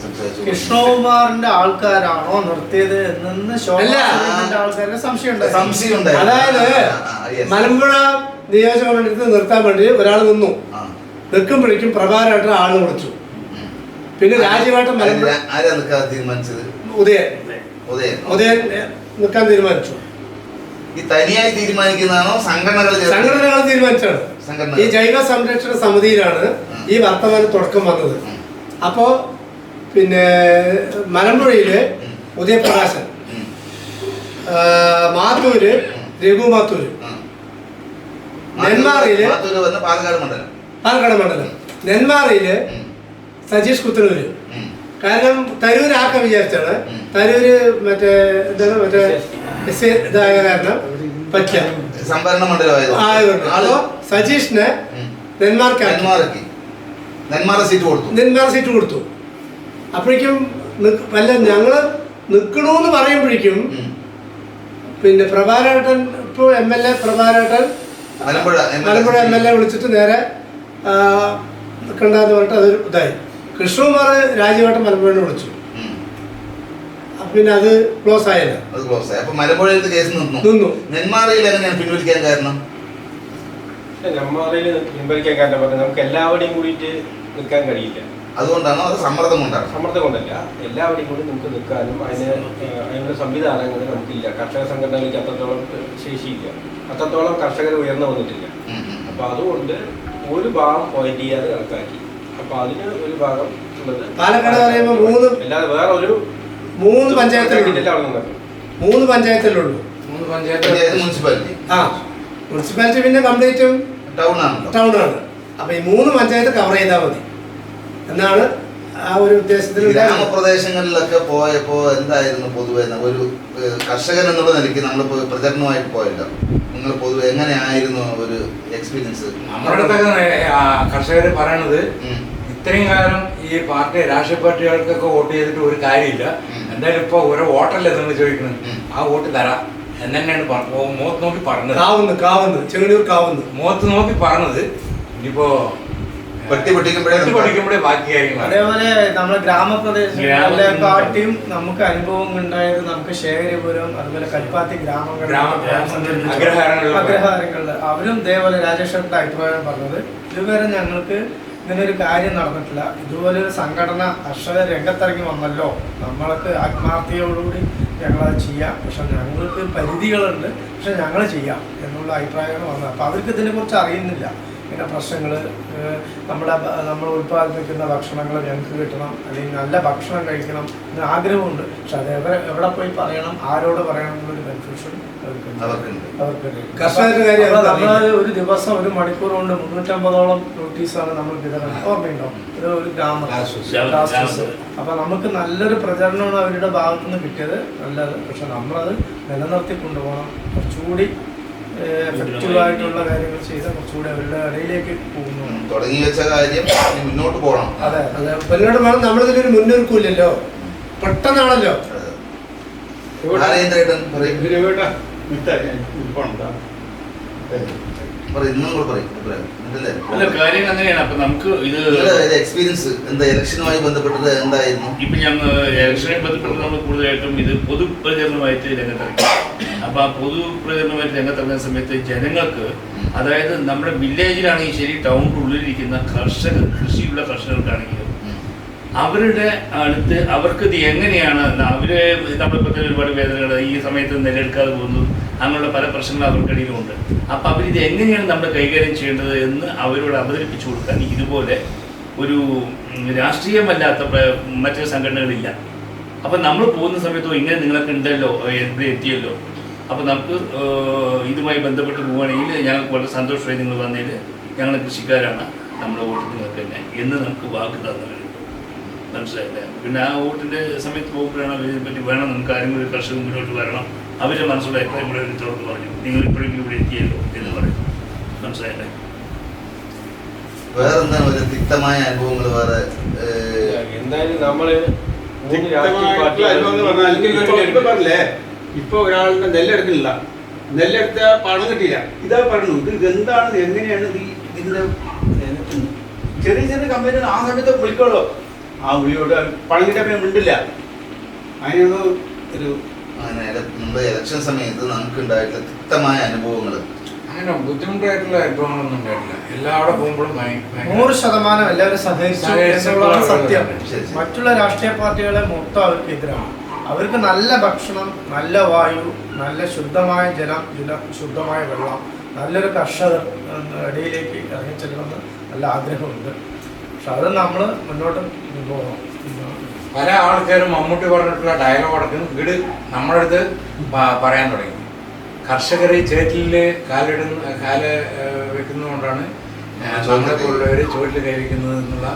സംസാരിച്ചു. കൃഷ്ണകുമാറിന്റെ ആൾക്കാരാണോ നിർത്തിയത് എന്ന് ആൾക്കാരുടെ സംശയം ഉണ്ടായി. അതായത് മലമ്പുഴ നിയോജകമണ്ഡലത്തിൽ നിർത്താൻ വേണ്ടി ഒരാൾ നിന്നു, നിൽക്കുമ്പോഴേക്കും പ്രഭാകരായിട്ട് ആള് വിളിച്ചു. പിന്നെ രാജ്യമായിട്ട് മലമ്പുഴ ആരാ നിൽക്കാൻ തീരുമാനിച്ചത്? ഉദയൻ നിൽക്കാൻ തീരുമാനിച്ചു. ഈ തനിയായി തീരുമാനിക്കുന്നതാണോ സംഘടനകൾ തീരുമാനിച്ചാണ്. സംഘടന ഈ ജൈവ സംരക്ഷണ സമിതിയിലാണ് ഈ വർത്തമാനം തുടക്കം വന്നത്. അപ്പോ പിന്നെ മലമ്പുഴയില് ഉദയപ്രകാശൻ, മാത്തൂര് രഘു മാത്തൂര്, നെന്മാറയില് പാലക്കാട് മണ്ഡലം, നെന്മാറയില് സജീഷ് കുത്തനൂര്. കാരണം തരൂര് ആക്കാൻ വിചാരിച്ചാണ്. തരൂര് മറ്റേ എന്താണ് മറ്റേ ഇതായ കാരണം പറ്റില്ല, സംഭരണ മണ്ഡലമായത്. അതോ സജീഷിന് നെന്മാറ സീറ്റ് കൊടുത്തു. അപ്പോഴേക്കും വല്ല ഞങ്ങള് നിക്കണോന്ന് പറയുമ്പോഴേക്കും പിന്നെ പ്രഭാരേട്ടൻ, ഇപ്പോൾ MLA പ്രഭാരേട്ടൻ മലമ്പുഴ MLA വിളിച്ചിട്ട് നേരെ നിൽക്കണ്ടെന്ന് പറഞ്ഞിട്ട് അതൊരു ഇതായി. കൃഷ്ണകുമാർ രാജീവേട്ടൻ മലമ്പുഴനെ വിളിച്ചു. പിന്നെ അത് ക്ലോസ് ആയില്ല. അപ്പൊ മലമ്പുഴയിലത്തെ കേസ് നിന്നു. നെന്മാറയിൽ എങ്ങനെയാണ് പിൻവലിക്കാൻ കാരണം? നെന്മാറയിൽ പിൻവലിക്കാൻ കാരണം പറഞ്ഞാൽ നമുക്ക് എല്ലാവരുടെയും കൂടിയിട്ട് നിൽക്കാൻ കഴിയില്ല. അതുകൊണ്ടാണോ അത് സമ്മർദ്ദം കൊണ്ടാണ്? സമ്മർദ്ദം കൊണ്ടല്ല, എല്ലാവരുടെയും കൂടി നമുക്ക് നിൽക്കാനും അതിനുള്ള സംവിധാനങ്ങൾ നമുക്കില്ല. കർഷക സംഘടനകൾക്ക് അത്രത്തോളം ശേഷിയില്ല, അത്രത്തോളം കർഷകർ ഉയർന്നു വന്നിട്ടില്ല. അപ്പൊ അതുകൊണ്ട് ഒരു ഭാഗം പോയിന്റ് ചെയ്യാതെ കണക്കാക്കി. അപ്പൊ അതിന് ഒരു ഭാഗം ഉള്ളത് പാലക്കാട് പറയുമ്പോൾ അല്ലാതെ വേറെ ഒരു 3 പഞ്ചായത്തിലുള്ളൂ. 3 പഞ്ചായത്തിലുള്ളൂ. മുനിസിപ്പാലിറ്റി. മുനിസിപ്പാലിറ്റി പിന്നെ കംപ്ലീറ്റും ടൗൺ ആണ്. അപ്പൊ ഈ 3 പഞ്ചായത്ത് കവർ ചെയ്താൽ മതി എന്നാണ് ആ ഒരു ഉദ്ദേശത്തിൽ. ഗ്രാമപ്രദേശങ്ങളിലൊക്കെ പോയപ്പോ എന്തായിരുന്നു പൊതുവെ ഒരു കർഷകൻ എന്നുള്ള നിലയ്ക്ക് നമ്മൾ പ്രചരണമായിട്ട് പോയല്ലോ, നിങ്ങൾ പൊതുവെ എങ്ങനെയായിരുന്നു ഒരു എക്സ്പീരിയൻസ്? നമ്മുടെ അടുത്തൊക്കെ കർഷകർ പറയണത് ഇത്രയും കാലം ഈ പാർട്ടി രാഷ്ട്രീയ പാർട്ടികൾക്കൊക്കെ വോട്ട് ചെയ്തിട്ട് ഒരു കാര്യമില്ല, എന്തായാലും ഇപ്പൊ ഓരോ വോട്ടല്ലേ നിങ്ങൾ ചോദിക്കുന്നത്, ആ വോട്ട് തരാം എന്ന് തന്നെയാണ് മുഖത്ത് നോക്കി പറഞ്ഞത്. മുഖത്ത് നോക്കി പറഞ്ഞത്. ഇനിയിപ്പോ പഠിക്കുമ്പോഴേ ബാക്കി കാര്യങ്ങൾ. അതേപോലെ നമ്മുടെ ഗ്രാമപ്രദേശങ്ങളിലെ കാട്ടിയും നമുക്ക് അനുഭവം ഉണ്ടായത് നമുക്ക് ശേഖരപുരം, അതുപോലെ കൽപ്പാത്തി അഗ്രഹാരങ്ങളിൽ അവരും ഇതേപോലെ രാജേഷേട്ടൻ്റെ അഭിപ്രായം പറഞ്ഞത്, ഇതുവരെ ഞങ്ങൾക്ക് ഇങ്ങനൊരു കാര്യം നടന്നിട്ടില്ല, ഇതുപോലൊരു സംഘടന കർഷക രംഗത്തിറങ്ങി വന്നല്ലോ, നമ്മൾക്ക് ആത്മാർത്ഥതയോടുകൂടി ഞങ്ങളത് ചെയ്യാം, പക്ഷെ ഞങ്ങൾക്ക് പരിധികളുണ്ട്, പക്ഷെ ഞങ്ങൾ ചെയ്യാം എന്നുള്ള അഭിപ്രായമാണ് വന്നത്. അപ്പോൾ അവർക്ക് ഇതിനെക്കുറിച്ച് അറിയുന്നില്ല. പിന്നെ പ്രശ്നങ്ങൾ, നമ്മൾ ഉൽപ്പാദിപ്പിക്കുന്ന ഭക്ഷണങ്ങൾ ഞങ്ങൾക്ക് കിട്ടണം, അല്ലെങ്കിൽ നല്ല ഭക്ഷണം കഴിക്കണം എന്ന് ആഗ്രഹമുണ്ട്. പക്ഷെ അത് എവിടെ പോയി പറയണം, ആരോട് പറയണം എന്നുള്ളൊരു കൺഫ്യൂഷൻ അവർക്കുണ്ട്. നമ്മൾ ഒരു ദിവസം 1 മണിക്കൂർ കൊണ്ട് 350ഓളം നോട്ടീസാണ് നമ്മൾ വിതരണം. ഓർമ്മയുണ്ടോ? ഒരു ഗ്രാമം. അപ്പൊ നമുക്ക് നല്ലൊരു പ്രചരണമാണ് അവരുടെ ഭാഗത്തുനിന്ന് കിട്ടിയത്, നല്ലത്. പക്ഷെ നമ്മളത് നിലനിർത്തി കൊണ്ടുപോകണം. കുറച്ചുകൂടി എഫക്റ്റീവായിട്ടുള്ള കാര്യങ്ങൾ ചെയ്ത് കുറച്ചുകൂടി അവരുടെ ഇടയിലേക്ക് പോകുന്നു. തുടങ്ങി വെച്ച കാര്യം മുന്നോട്ട് പോകണം. അതെ മുന്നോട്ട് പോകണം. നമ്മളിതിലൊരു മുന്നൊരുക്കൂല്ലല്ലോ, പെട്ടെന്നാണല്ലോ. കാര്യം അങ്ങനെയാണ്. അപ്പൊ നമുക്ക് ഇത് എക്സ്പീരിയൻസ് എന്താ ഇലക്ഷനുമായി ബന്ധപ്പെട്ടത് എന്തായിരുന്നു? ഇപ്പൊ ഞങ്ങൾ ഇലക്ഷനുമായി ബന്ധപ്പെട്ട് നമ്മൾ കൂടുതലായിട്ടും ഇത് പൊതുപ്രചരണമായിട്ട് രംഗത്തിറങ്ങി. അപ്പൊ ആ പൊതുപ്രചരണമായിട്ട് രംഗത്തിറങ്ങുന്ന സമയത്ത് ജനങ്ങൾക്ക്, അതായത് നമ്മുടെ വില്ലേജിലാണെങ്കിൽ ശരി, ടൗണിൻ്റെ ഉള്ളിലിരിക്കുന്ന കർഷകർ, കൃഷിയുള്ള കർഷകർക്കാണെങ്കിലും അവരുടെ അടുത്ത് അവർക്ക് ഇത് എങ്ങനെയാണ്, അവര് നമ്മളിപ്പോൾ ഒരുപാട് വേദനകൾ ഈ സമയത്ത് നെല്ലെടുക്കാതെ പോകുന്നു, അങ്ങനെയുള്ള പല പ്രശ്നങ്ങളും അവർക്കിടയിലും ഉണ്ട്. അപ്പം അവരിത് എങ്ങനെയാണ് നമ്മൾ കൈകാര്യം ചെയ്യേണ്ടത് എന്ന് അവരോട് അവതരിപ്പിച്ചു കൊടുക്കാൻ ഇതുപോലെ ഒരു രാഷ്ട്രീയമല്ലാത്ത മറ്റൊരു സംഘടനകളില്ല. അപ്പം നമ്മൾ പോകുന്ന സമയത്തോ ഇങ്ങനെ നിങ്ങളൊക്കെ ഉണ്ടല്ലോ, ഇവിടെ എത്തിയല്ലോ, അപ്പം നമുക്ക് ഇതുമായി ബന്ധപ്പെട്ട് പോവുകയാണെങ്കിൽ ഞങ്ങൾക്ക് വളരെ സന്തോഷമായി നിങ്ങൾ വന്നതിൽ, ഞങ്ങൾ കൃഷിക്കാരാണ്, നമ്മുടെ വോട്ട് നിങ്ങൾക്ക് തന്നെ എന്ന് നമുക്ക് വാക്ക് തന്നവരുണ്ട്. മനസ്സിലായില്ലേ? പിന്നെ ആ വോട്ടിൻ്റെ സമയത്ത് പോകുമ്പോഴാണ് ഇതിനെപ്പറ്റി വേണം നമുക്ക് ആരെങ്കിലും കർഷകർ മുന്നോട്ട് വരണം, അവരുടെ മനസ്സിലുള്ള അഭിപ്രായം ഇവിടെ തുറന്ന് പറഞ്ഞു, നിങ്ങൾ ഇപ്പോഴെങ്കിലും ഇവിടെ എത്തിയല്ലോ എന്ന് പറയും. മനസ്സിലായില്ലേ? വേറെന്താണ് ഒരു തിക്തമായ അനുഭവങ്ങൾ? വേറെ എന്തായാലും നമ്മള് പറഞ്ഞില്ലേ, ഇപ്പൊ ഒരാളുടെ നെല്ലെടുക്കില്ല, നെല്ലെടുത്ത പണം കിട്ടിയില്ല, ഇതാ പറഞ്ഞു. ഇത് എന്താണ്, എങ്ങനെയാണ് ഇതിന്റെ ചെറിയ ചെറിയ കമ്പനി ആ സമയത്ത് വിളിക്കുള്ളൂ, ആ വിളിയോട് പണം കിട്ടാൻ മിണ്ടില്ല. അതിനൊന്നും ഒരു നമ്മുടെ ഇലക്ഷൻ സമയത്ത് നമുക്ക് ഉണ്ടായിട്ടുള്ള തിക്തമായ അനുഭവങ്ങൾ, അങ്ങനെ ബുദ്ധിമുട്ടായിട്ടുള്ള അനുഭവങ്ങളൊന്നും ഉണ്ടായിട്ടില്ല. എല്ലാവിടെ പോകുമ്പോഴും 100% എല്ലാവരും സഹകരിച്ചു എന്നുള്ളതാണ് സത്യം. മറ്റുള്ള രാഷ്ട്രീയ പാർട്ടികളെ മൊത്തം അവർക്ക് എതിരാണ്. അവർക്ക് നല്ല ഭക്ഷണം, നല്ല വായു, നല്ല ശുദ്ധമായ ജലം, ശുദ്ധമായ വെള്ളം, നല്ലൊരു കർഷകർ ഇടയിലേക്ക് ഇറങ്ങിച്ചെല്ലണമെന്ന് നല്ല ആഗ്രഹമുണ്ട്. പക്ഷെ അത് നമ്മൾ മുന്നോട്ട് പോകണം. പല ആൾക്കാരും മമ്മൂട്ടി പറഞ്ഞിട്ടുള്ള ഡയലോഗ് അടക്കം ഇവിടെ നമ്മുടെ അടുത്ത് പറയാൻ തുടങ്ങി. കർഷകർ ചേറ്റിൽ കാല് വെക്കുന്നതുകൊണ്ടാണ് നമ്മളെപ്പോലുള്ളവർ ചോറ്റിൽ കൈവയ്ക്കുന്നത് എന്നുള്ള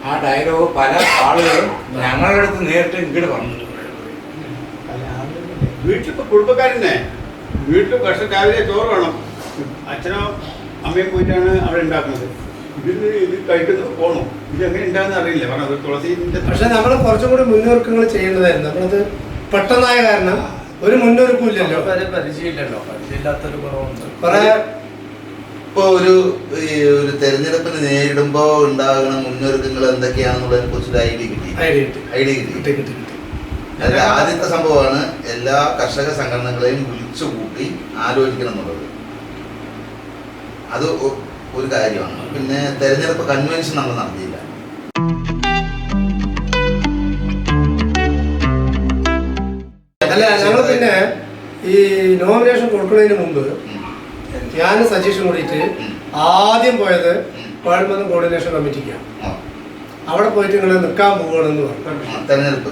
ആ ഡയലോഗ് പല ആളുകളും ഞങ്ങളുടെ അടുത്ത് നേരിട്ട് ഇങ്ങോട്ട് പറഞ്ഞു. വീട്ടിലിപ്പോ കുടുംബക്കാരനെ വീട്ടിൽ കർഷകർ രാവിലെ ചോറ് വേണം, അച്ഛനോ അമ്മയും പോയിട്ടാണ് അവിടെ ഉണ്ടാക്കുന്നത്. ഇത് കഴിക്കുന്നു പോകണം, ഇത് എങ്ങനെ ഉണ്ടാകുന്ന അറിയില്ല. പറഞ്ഞത് തുളസിന്റെ പക്ഷെ നമ്മൾ കുറച്ചും കൂടി മുന്നൊരുക്കങ്ങൾ ചെയ്യേണ്ടതായിരുന്നു. നമ്മളത് പെട്ടെന്നായ കാരണം ഒരു മുന്നൊരുക്കം ഇല്ലല്ലോ, പരിചയമില്ലല്ലോ, പരിചയമില്ലാത്തൊരു കുറവുണ്ട്. കുറെ ഇപ്പൊ ഒരു തെരഞ്ഞെടുപ്പിന് നേരിടുമ്പോ ഉണ്ടാകുന്ന മുന്നൊരുക്കങ്ങൾ എന്തൊക്കെയാണെന്നുള്ളതിനെ കുറിച്ചൊരു ഐഡിയ കിട്ടി. അതിൽ ആദ്യത്തെ സംഭവമാണ് എല്ലാ കർഷക സംഘടനകളെയും വിളിച്ചുകൂട്ടി ആലോചിക്കണം എന്നുള്ളത്. അത് ഒരു കാര്യമാണ്. പിന്നെ തെരഞ്ഞെടുപ്പ് കൺവെൻഷൻ നമ്മൾ നടത്തിയില്ല. അല്ല, ഞങ്ങൾ പിന്നെ ഈ നോമിനേഷൻ കൊടുക്കുന്നതിന് മുമ്പ് ഞാൻ സജഷൻ കൂടിയിട്ട് ആദ്യം പോയത് കോഴമ്പലം കോർഡിനേഷൻ കമ്മിറ്റിക്കാണ്. അവിടെ പോയിട്ട് ഇങ്ങനെ നിൽക്കാൻ പോവുകയാണെന്ന് പറഞ്ഞു, തെരഞ്ഞെടുപ്പ്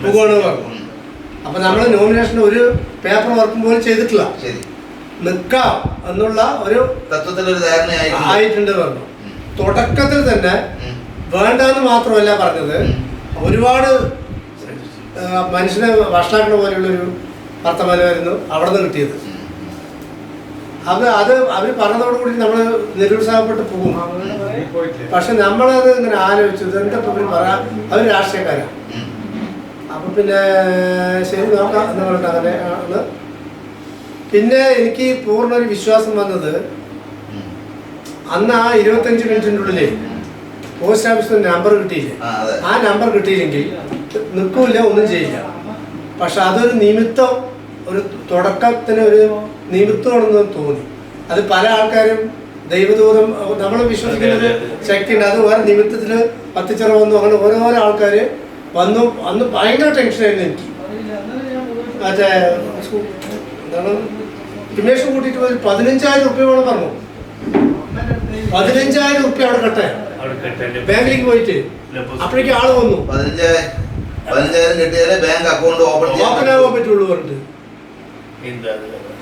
പോവുകയാണെന്ന് പറഞ്ഞു. അപ്പൊ നമ്മൾ നോമിനേഷൻ ഒരു പേപ്പർ വർക്കും പോലും ചെയ്തിട്ടില്ല, നിൽക്കാം എന്നുള്ള ഒരു തത്വത്തിലൊരു ധാരണയായിട്ടുണ്ട് പറഞ്ഞു. തുടക്കത്തിൽ തന്നെ വേണ്ടെന്ന് മാത്രമല്ല പറഞ്ഞത്, ഒരുപാട് മനുഷ്യനെ വഷളാക്കുന്ന പോലെയുള്ളൊരു വർത്തമാനമായിരുന്നു അവിടെ നിന്ന് കിട്ടിയത്. അത് അവർ പറഞ്ഞതോടുകൂടി നമ്മൾ നിരുത്സാഹപ്പെട്ട് പോകും. പക്ഷെ നമ്മളത് ഇങ്ങനെ ആലോചിച്ചു, ഇതെന്താ ഇവർ പറയാ, അവർ രാഷ്ട്രീയക്കാരാണ്. അപ്പൊ പിന്നെ ശരി നോക്കാം എന്ന് പറഞ്ഞിട്ട് അങ്ങനെ ആണ്. പിന്നെ എനിക്ക് പൂർണ്ണ ഒരു വിശ്വാസം വന്നത്, അന്ന് ആ 25 മിനിറ്റിൻ്റെ ഉള്ളിൽ പോസ്റ്റ് ഓഫീസിൽ നമ്പർ കിട്ടിയില്ലേ, ആ നമ്പർ കിട്ടിയില്ലെങ്കിൽ നിൽക്കൂല, ഒന്നും ചെയ്യില്ല. പക്ഷെ അതൊരു നിമിത്തം, ഒരു തുടക്കത്തിന് ഒരു നിമിത്തമാണെന്ന് തോന്നി. അത് പല ആൾക്കാരും ദൈവദൂതം നമ്മൾ വിശ്വസിക്കുന്നത് ശക്തിയുണ്ട്, അത് വേറെ നിമിത്തത്തിൽ പത്തിച്ചറ വന്നു, അങ്ങനെ ഓരോരോ ആൾക്കാർ വന്നു. അന്ന് ഭയങ്കര ടെൻഷനായിരുന്നു എനിക്ക്. മറ്റേ എന്താണ് ഇമേഷൻ കൂട്ടിയിട്ട് പോയി 15,000 റുപ്യ വേണം പറഞ്ഞു. 15,000 റുപ്യ അവിടെ കട്ടെ ബാങ്കിലേക്ക് പോയിട്ട്. അപ്പോഴേക്കും ആള് വന്നു, 15,000 കിട്ടിയാലേ ബാങ്ക് അക്കൗണ്ട് ഓപ്പൺ ആവാൻ പറ്റുള്ളൂ പറഞ്ഞിട്ട്.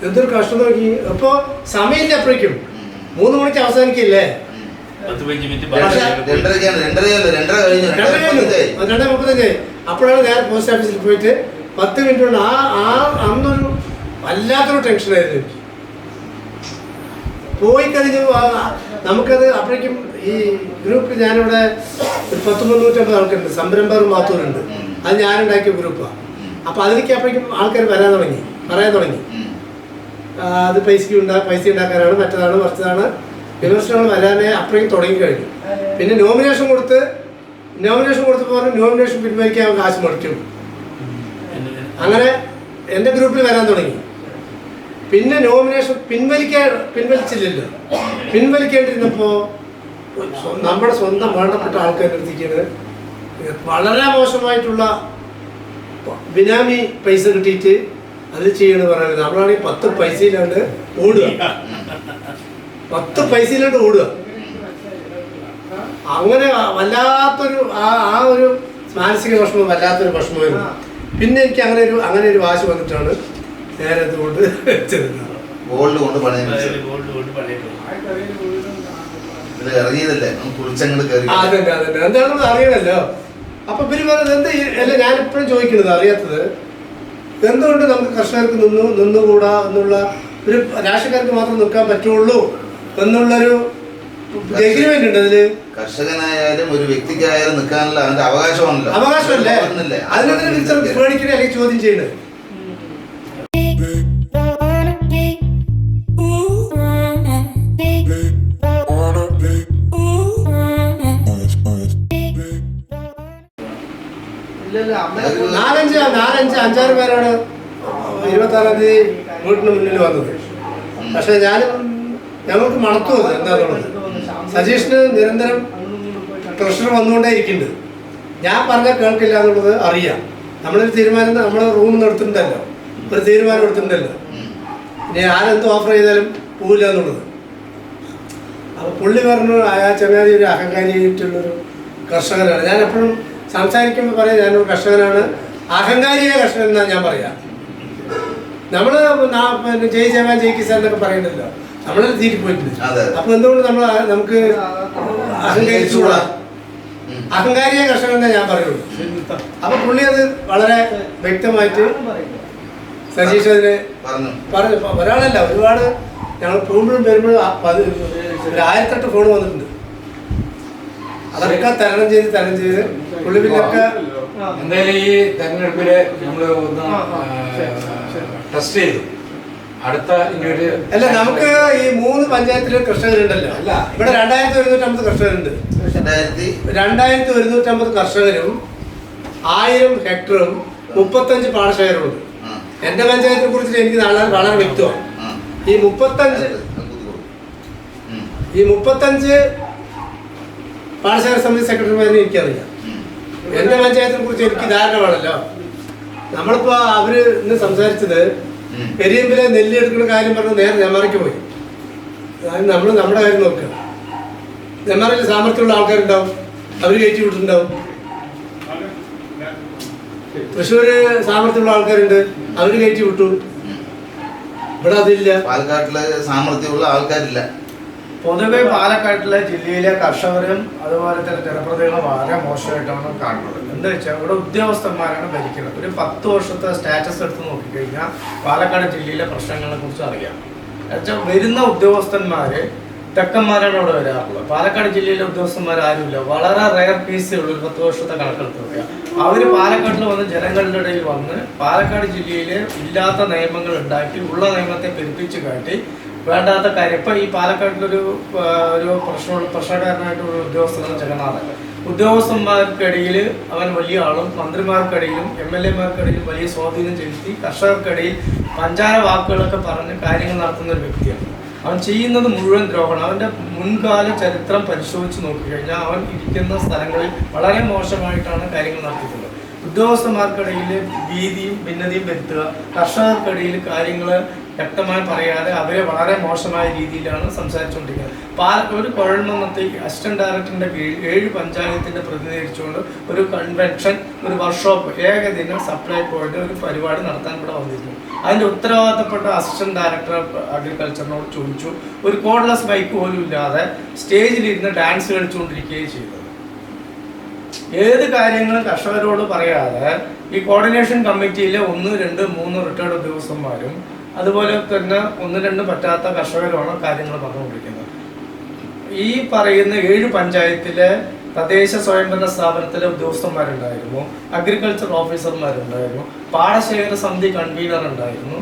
എന്തൊരു കഷ്ടം നോക്കി. അപ്പൊ സമയമില്ല, അപ്പോഴേക്കും 3 മണിക്ക് അവസാനിക്കില്ലേ, 2:35. അപ്പോഴാണ് ഞാൻ പോസ്റ്റ് ഓഫീസിൽ പോയിട്ട് 10 മിനിറ്റ് കൊണ്ട് അന്നൊരു വല്ലാത്തൊരു ടെൻഷനായിരുന്നു എനിക്ക്. പോയി കഴിഞ്ഞു നമുക്കത്. അപ്പോഴേക്കും ഈ ഗ്രൂപ്പ് ഞാനിവിടെ ഒരു 100-350 ആൾക്കാരുണ്ട്, സംരംഭകർ മാത്തൂരുണ്ട്, അത് ഞാനുണ്ടാക്കിയ ഗ്രൂപ്പാണ്. അപ്പോൾ അതിലേക്ക് അപ്പോഴേക്കും ആൾക്കാർ പറയാൻ തുടങ്ങി അത് പൈസ ഉണ്ടാക്കാനാണ്, മറ്റതാണ് മറിച്ചതാണ്, വിമർശനങ്ങൾ വരാനേ അപ്പോഴേക്കും തുടങ്ങിക്കഴിഞ്ഞു. പിന്നെ നോമിനേഷൻ കൊടുത്തപ്പോൾ പറഞ്ഞു നോമിനേഷൻ പിൻവലിക്കാൻ കാശ് മുടക്കും. അങ്ങനെ എൻ്റെ ഗ്രൂപ്പിൽ വരാൻ തുടങ്ങി. പിന്നെ നോമിനേഷൻ പിൻവലിച്ചില്ലല്ലോ. പിൻവലിക്കേണ്ടിരുന്നപ്പോൾ നമ്മുടെ സ്വന്തം വേണ്ടപ്പെട്ട ആൾക്കാരുടെ അടുത്തേക്കാണ് വളരെ മോശമായിട്ടുള്ള ബിനാമി പൈസ കിട്ടിയിട്ട് അത് ചെയ്യണമെന്ന് പറയുന്നത്. നമ്മളാണെങ്കിൽ 10 പൈസയിലാണ്ട് ഓടുക, 10 പൈസയിലാണ്ട് ഓടുക. അങ്ങനെ വല്ലാത്തൊരു ആ ഒരു മാനസിക വിഷമം, വല്ലാത്തൊരു വിഷമമായിരുന്നു. പിന്നെ എനിക്ക് അങ്ങനെ ഒരു വാശി വന്നിട്ടാണ് നേരെ ഇതുകൊണ്ട് ഗോൾഡ് കൊണ്ട് അതന്നെ എന്താണെന്ന് അറിയണല്ലോ. അപ്പൊ ഇവര് പറഞ്ഞത് എന്ത് അല്ല, ഞാനിപ്പോഴും ചോദിക്കുന്നത് അറിയാത്തത്, എന്തുകൊണ്ട് നമുക്ക് കർഷകർക്ക് നിന്നുകൂടാ എന്നുള്ള ഒരു രാഷ്ട്രീയക്കാർക്ക് മാത്രം നിൽക്കാൻ പറ്റുള്ളൂ എന്നുള്ളൊരു എഗ്രിമെന്റ് ഉണ്ട് അതില്. കർഷകനായാലും ഒരു വ്യക്തിക്കായാലും നിൽക്കാനുള്ള അതിന്റെ അവകാശമാണല്ലോ. അവകാശമല്ലേ, അതിനെന്തിനാ പേടിക്കണേ അല്ലെങ്കിൽ ചോദ്യം ചെയ്യണത്? അഞ്ചാറ് പേരാണ് 26-ാം തീയതി വീട്ടിന് മുന്നിൽ വന്നത്. പക്ഷെ ഞങ്ങൾക്ക് മണത്തു അത് എന്താണെന്നുള്ളത്. സജീഷിന് നിരന്തരം പ്രഷർ വന്നുകൊണ്ടേ ഇരിക്കുന്നുണ്ട്. ഞാൻ പറഞ്ഞാൽ കേൾക്കില്ല എന്നുള്ളത് അറിയാം. നമ്മളൊരു തീരുമാനം നമ്മൾ റൂമിൽ നിന്ന് എടുത്തിട്ടുണ്ടല്ലോ, ഒരു തീരുമാനം എടുത്തിട്ടുണ്ടല്ലോ, ഇനി ആരെന്ത് ഓഫർ ചെയ്താലും പോവില്ല എന്നുള്ളത്. അപ്പോൾ പുള്ളി പറഞ്ഞു ആ ചങ്ങാതി ഒരു അഹങ്കാരിയായിട്ടുള്ളൊരു കർഷകനാണ്. ഞാൻ എപ്പോഴും സംസാരിക്കുമ്പോൾ പറയാം ഞാനൊരു കർഷകനാണ്, അഹങ്കാരിയായ കർഷകൻ എന്നാണ് ഞാൻ പറയാം. നമ്മൾ പിന്നെ ജയ് ജവാൻ ജയ് കിസാൻ എന്നൊക്കെ പറയുന്നുണ്ടല്ലോ, നമ്മളത് തീറ്റിപ്പോയിട്ടുണ്ട്. അപ്പോൾ എന്തുകൊണ്ട് നമുക്ക് അഹങ്കരിച്ചുകൂടാ? അഹങ്കാരിയായ കർഷകൻ എന്നേ ഞാൻ പറയുള്ളൂ. അപ്പോൾ പുള്ളി അത് വളരെ വ്യക്തമായിട്ട് സജീഷ് അതിനെ പറഞ്ഞു. ഒരാളല്ല, ഒരുപാട് ഞങ്ങൾ പോകുമ്പോഴും വരുമ്പോഴും 1008 ഫോൺ വന്നിട്ടുണ്ട്. അതൊക്കെ തരണം ചെയ്ത് പുള്ളി പിന്നൊക്കെ എന്തായാലും ഈ തെരഞ്ഞെടുപ്പില് നമ്മൾ ഒന്ന് ടെസ്റ്റ് ചെയ്തു. അടുത്ത ഇനിയൊരു അല്ല, നമുക്ക് ഈ 3 പഞ്ചായത്തിലും കർഷകരുണ്ടല്ലോ. അല്ല, ഇവിടെ 2150 കർഷകരുണ്ട്. 2150 കർഷകരും 1000 ഹെക്ടറും 35 പാടശേഖരമുണ്ട്. എന്റെ പഞ്ചായത്തിനെ കുറിച്ച് എനിക്ക് വളരെ വ്യക്തമാണ്. ഈ 35 പാടശേഖര സമിതി സെക്രട്ടറിമാരെ എനിക്കറിയാം. എന്റെ പഞ്ചായത്തിനെ കുറിച്ച് എനിക്ക് ധാരണ വേണമല്ലോ. നമ്മളിപ്പോ അവര് ഇന്ന് സംസാരിച്ചത് പെരിയമ്പിലെ നെല്ല് എടുക്കുന്ന കാര്യം പറഞ്ഞ് നേരെ നെന്മാറയ്ക്ക് പോയി. നമ്മൾ നമ്മുടെ കാര്യം നോക്കുക. നെന്മാറയിൽ സാമർത്ഥ്യമുള്ള ആൾക്കാരുണ്ടാവും, അവർ കയറ്റി വിട്ടിട്ടുണ്ടാവും. തൃശ്ശൂര് സാമർത്ഥ്യമുള്ള ആൾക്കാരുണ്ട്, അവർ കയറ്റി വിട്ടു. ഇവിടെ അതില്ല. പാലക്കാട്ടില് സാമർത്ഥ്യമുള്ള ആൾക്കാരില്ല. പൊതുവെ പാലക്കാട്ടിലെ ജില്ലയിലെ കർഷകരും അതുപോലെ തന്നെ ജനപ്രതിനിധികളും വളരെ മോശമായിട്ടാണ് കാണുന്നത്. എന്താ വെച്ചാൽ ഇവിടെ ഉദ്യോഗസ്ഥന്മാരാണ് ഭരിക്കുന്നത്. ഒരു 10 വർഷത്തെ സ്റ്റാറ്റസ് എടുത്ത് നോക്കിക്കഴിഞ്ഞാൽ പാലക്കാട് ജില്ലയിലെ പ്രശ്നങ്ങളെ കുറിച്ച് അറിയാം. എന്നുവെച്ചാൽ വരുന്ന ഉദ്യോഗസ്ഥന്മാര് തെക്കന്മാരാണ് അവിടെ വരാറുള്ളത്. പാലക്കാട് ജില്ലയിലെ ഉദ്യോഗസ്ഥന്മാർ ആരുമില്ല, വളരെ റയർ കേസേ ഉള്ളൂ. 10 വർഷത്തെ കണക്കെടുത്ത് നോക്കുക. അവർ പാലക്കാട്ടിൽ വന്ന് ജനങ്ങളുടെ ഇടയിൽ വന്ന് പാലക്കാട് ജില്ലയിൽ ഇല്ലാത്ത നിയമങ്ങൾ ഉണ്ടാക്കി ഉള്ള നിയമത്തെ പെരുപ്പിച്ച് കാട്ടി വേണ്ടാത്ത കാര്യം. ഇപ്പം ഈ പാലക്കാട്ടിലൊരു പ്രശ്നകാരനായിട്ടുള്ള ഉദ്യോഗസ്ഥനാണ് ജഗന്നാഥൻ. ഉദ്യോഗസ്ഥന്മാർക്കിടയിൽ അവൻ വലിയ ആളും മന്ത്രിമാർക്കിടയിലും MLA-മാർക്കിടയിലും വലിയ സ്വാധീനം ചെലുത്തി കർഷകർക്കിടയിൽ പഞ്ചാര വാക്കുകളൊക്കെ പറഞ്ഞ് കാര്യങ്ങൾ നടത്തുന്ന ഒരു വ്യക്തിയാണ്. അവൻ ചെയ്യുന്നത് മുഴുവൻ ദ്രോഹമാണ്. അവൻ്റെ മുൻകാല ചരിത്രം പരിശോധിച്ച് നോക്കിക്കഴിഞ്ഞാൽ അവൻ ഇരിക്കുന്ന സ്ഥലങ്ങളിൽ വളരെ മോശമായിട്ടാണ് കാര്യങ്ങൾ നടത്തിയിട്ടുള്ളത്. ഉദ്യോഗസ്ഥന്മാർക്കിടയിൽ ഭീതിയും ഭിന്നതയും വരുത്തുക, കർഷകർക്കിടയിൽ കാര്യങ്ങൾ വ്യക്തമായി പറയാതെ അവരെ വളരെ മോശമായ രീതിയിലാണ് സംസാരിച്ചുകൊണ്ടിരിക്കുന്നത്. ഒരു കുഴൽമന്നത്തെ അസിസ്റ്റന്റ് ഡയറക്ടറിന്റെ കീഴിൽ 7 പഞ്ചായത്തിന്റെ പ്രതിനിധീകരിച്ചുകൊണ്ട് ഒരു കൺവെൻഷൻ, ഒരു വർക്ക്ഷോപ്പ്, ഏകദിന സപ്ലൈ പോയിട്ട് ഒരു പരിപാടി നടത്താൻ ഇവിടെ വന്നിരുന്നു. അതിന്റെ ഉത്തരവാദിത്തപ്പെട്ട അസിസ്റ്റന്റ് ഡയറക്ടർ അഗ്രികൾച്ചറിനോട് ചോദിച്ചു. ഒരു കോഡ്ലെസ് ബൈക്ക് പോലും ഇല്ലാതെ സ്റ്റേജിലിരുന്ന് ഡാൻസ് കളിച്ചുകൊണ്ടിരിക്കുകയും ചെയ്തത്. ഏത് കാര്യങ്ങളും കർഷകരോട് പറയാതെ ഈ കോർഡിനേഷൻ കമ്മിറ്റിയിലെ 1, 2, 3 റിട്ടയർഡ് ഉദ്യോഗസ്ഥന്മാരും അതുപോലെ തന്നെ 1, 2 പറ്റാത്ത കർഷകരുമാണ് കാര്യങ്ങൾ പറഞ്ഞുകൊണ്ടിരിക്കുന്നത്. ഈ പറയുന്ന 7 പഞ്ചായത്തിലെ തദ്ദേശ സ്വയംഭരണ സ്ഥാപനത്തിലെ ഉദ്യോഗസ്ഥന്മാരുണ്ടായിരുന്നു, അഗ്രികൾച്ചർ ഓഫീസർമാരുണ്ടായിരുന്നു, പാടശേഖര സമിതി കൺവീനർ ഉണ്ടായിരുന്നു,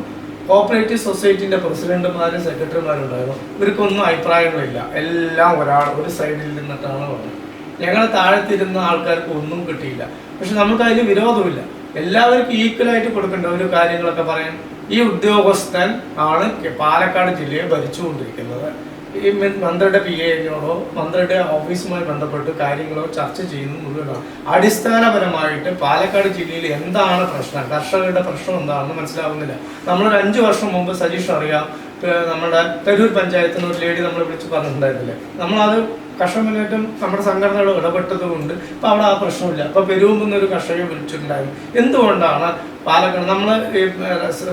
കോപ്പറേറ്റീവ് സൊസൈറ്റിന്റെ പ്രസിഡന്റുമാരും സെക്രട്ടറിമാരുണ്ടായിരുന്നു. ഇവർക്കൊന്നും അഭിപ്രായങ്ങളില്ല. എല്ലാം ഒരു സൈഡിൽ നിന്നിട്ടാണ് പറഞ്ഞത്. ഞങ്ങൾ താഴത്തിരുന്ന ആൾക്കാർക്ക് ഒന്നും കിട്ടിയില്ല. പക്ഷെ നമുക്ക് അതിൽ വിരോധമില്ല. എല്ലാവർക്കും ഈക്വലായിട്ട് കൊടുക്കേണ്ട ഒരു കാര്യങ്ങളൊക്കെ പറയാൻ ഈ ഉദ്യോഗസ്ഥൻ ആണ് പാലക്കാട് ജില്ലയെ ഭരിച്ചുകൊണ്ടിരിക്കുന്നത്. ഈ മന്ത്രിയുടെ PA-നോടോ മന്ത്രിയുടെ ഓഫീസുമായി ബന്ധപ്പെട്ട് കാര്യങ്ങളോ ചർച്ച ചെയ്യുന്നത് മുഴുവനാണ്. അടിസ്ഥാനപരമായിട്ട് പാലക്കാട് ജില്ലയിൽ എന്താണ് പ്രശ്നം, കർഷകരുടെ പ്രശ്നം എന്താണെന്ന് മനസ്സിലാവുന്നില്ല. നമ്മളൊരു 5 വർഷം മുമ്പ് സജീഷ് അറിയാം, നമ്മുടെ തരൂർ പഞ്ചായത്തിന് ഒരു ലേഡി നമ്മൾ വിളിച്ച് പറഞ്ഞിട്ടുണ്ടായിരുന്നില്ലേ, നമ്മളത് കർഷക മുന്നേറ്റം നമ്മുടെ സംഘടനകൾ ഇടപെട്ടത് കൊണ്ട് ഇപ്പം അവിടെ ആ പ്രശ്നമില്ല. ഇപ്പം പെരുവുമ്പെന്ന് ഒരു കർഷകയെ വിളിച്ചിട്ടുണ്ടായിരുന്നു. എന്തുകൊണ്ടാണ് പാലക്കാട് നമ്മൾ ഈ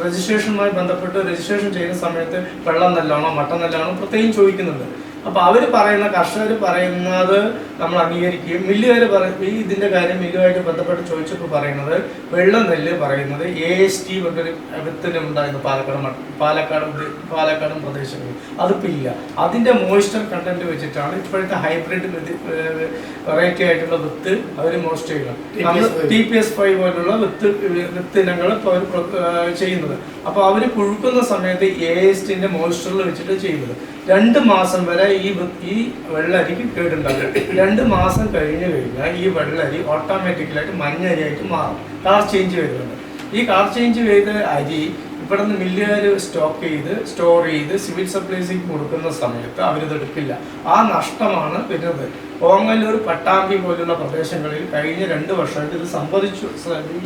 രജിസ്ട്രേഷനുമായി ബന്ധപ്പെട്ട് രജിസ്ട്രേഷൻ ചെയ്യുന്ന സമയത്ത് വെള്ളം നെല്ലാണോ മട്ടൻ നെല്ലാണോ പ്രത്യേകം ചോദിക്കുന്നുണ്ട്. അപ്പോൾ അവർ പറയുന്ന കർഷകർ പറയുന്നത് നമ്മൾ അംഗീകരിക്കുകയും മില്ലുകാർ ഇതിൻ്റെ കാര്യം മില്ലുമായിട്ട് ബന്ധപ്പെട്ട് ചോദിച്ചപ്പോൾ പറയുന്നത് വെള്ള നെല്ല് പറയുന്നത് AST എന്നൊരു വിത്തിനുണ്ടായിരുന്നു പാലക്കാടും പ്രദേശങ്ങളിൽ. അതിപ്പോൾ ഇല്ല. അതിൻ്റെ മോയ്സ്ചർ കണ്ടന്റ് വെച്ചിട്ടാണ് ഇപ്പോഴത്തെ ഹൈബ്രിഡ് വെറൈറ്റി ആയിട്ടുള്ള വിത്ത് അവർ മോസ്റ്റ് ചെയ്യുന്നത്. നമ്മൾ TPS5 പോലുള്ള വിത്തിനങ്ങൾ ഇപ്പോൾ അവർ ചെയ്യുന്നത്. അപ്പോൾ അവർ പുഴുക്കുന്ന സമയത്ത് ASTന്റെ മോയ്സ്ചറിൽ വെച്ചിട്ട് ചെയ്യുന്നത്. 2 മാസം വരെ ഈ വെള്ളരിക്ക് കേടുണ്ടാകും. 2 മാസം കഴിഞ്ഞ് കഴിഞ്ഞാൽ ഈ വെള്ളരി ഓട്ടോമാറ്റിക്കലായിട്ട് മഞ്ഞരിയായിട്ട് മാറും. കളർ ചേഞ്ച് വരുന്നുണ്ട്. ഈ കളർ ചേഞ്ച് ചെയ്ത അരി ഇവിടെ നിന്ന് മില്ലുകാർ സ്റ്റോർ ചെയ്ത് സിവിൽ സപ്ലൈസിക്ക് കൊടുക്കുന്ന സമയത്ത് അവരിത് എടുക്കില്ല. ആ നഷ്ടമാണ് വരുന്നത്. ഓങ്ങല്ലൂർ, പട്ടാമ്പി പോലുള്ള പ്രദേശങ്ങളിൽ കഴിഞ്ഞ 2 വർഷമായിട്ട് ഇത് സംഭവിച്ചു.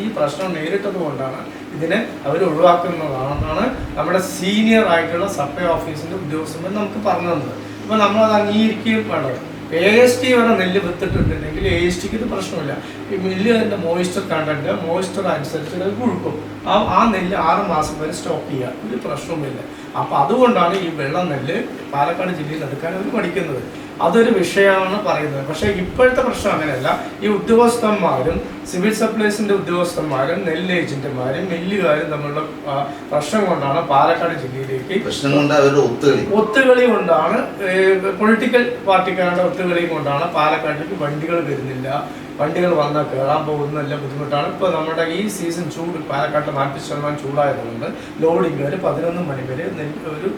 ഈ പ്രശ്നം നേരിട്ടത് കൊണ്ടാണ് ഇതിനെ അവർ ഒഴിവാക്കുന്നതാണെന്നാണ് നമ്മുടെ സീനിയർ ആയിട്ടുള്ള സപ്ലൈ ഓഫീസിൻ്റെ ഉദ്യോഗസ്ഥന്മാർ നമുക്ക് പറഞ്ഞു തന്നത്. അപ്പോൾ നമ്മളത് അംഗീകരിക്കുകയും വേണം. AST വരെ നെല്ല് വിത്തിട്ടുണ്ടെങ്കിൽ ASTക്ക് ഇത് പ്രശ്നമില്ല. ഈ മില്ല് അതിൻ്റെ മോയ്സ്ചർ അനുസരിച്ച് അത് കൊടുക്കും. ആ നെല്ല് 6 മാസം വരെ സ്റ്റോക്ക് ചെയ്യുക, ഒരു പ്രശ്നവുമില്ല. അപ്പോൾ അതുകൊണ്ടാണ് ഈ വെള്ളം നെല്ല് പാലക്കാട് ജില്ലയിൽ എടുക്കാൻ അവർ പഠിക്കുന്നത്. അതൊരു വിഷയമാണ് പറയുന്നത്. പക്ഷേ ഇപ്പോഴത്തെ പ്രശ്നം അങ്ങനെയല്ല. ഈ ഉദ്യോഗസ്ഥന്മാരും സിവിൽ സപ്ലൈസിൻ്റെ ഉദ്യോഗസ്ഥന്മാരും നെല്ല് ഏജന്റുമാരും മില്ലുകാരും തമ്മിലുള്ള പ്രശ്നം കൊണ്ടാണ് പാലക്കാട് ജില്ലയിലേക്ക് പ്രശ്നം കൊണ്ട് അവരുടെ ഒത്തുകളി കൊണ്ടാണ്, പൊളിറ്റിക്കൽ പാർട്ടിക്കാരുടെ ഒത്തുകളി കൊണ്ടാണ് പാലക്കാട്ടിലേക്ക് വണ്ടികൾ വരുന്നില്ല. വണ്ടികൾ വന്നാൽ കയറാൻ പോകുന്നതെല്ലാം ബുദ്ധിമുട്ടാണ്. ഇപ്പോൾ നമ്മുടെ ഈ സീസൺ ചൂട് പാലക്കാട്ട് 40% ചൂടായതുകൊണ്ട് ലോഡിംഗ് 11 മണി വരെ ഒരു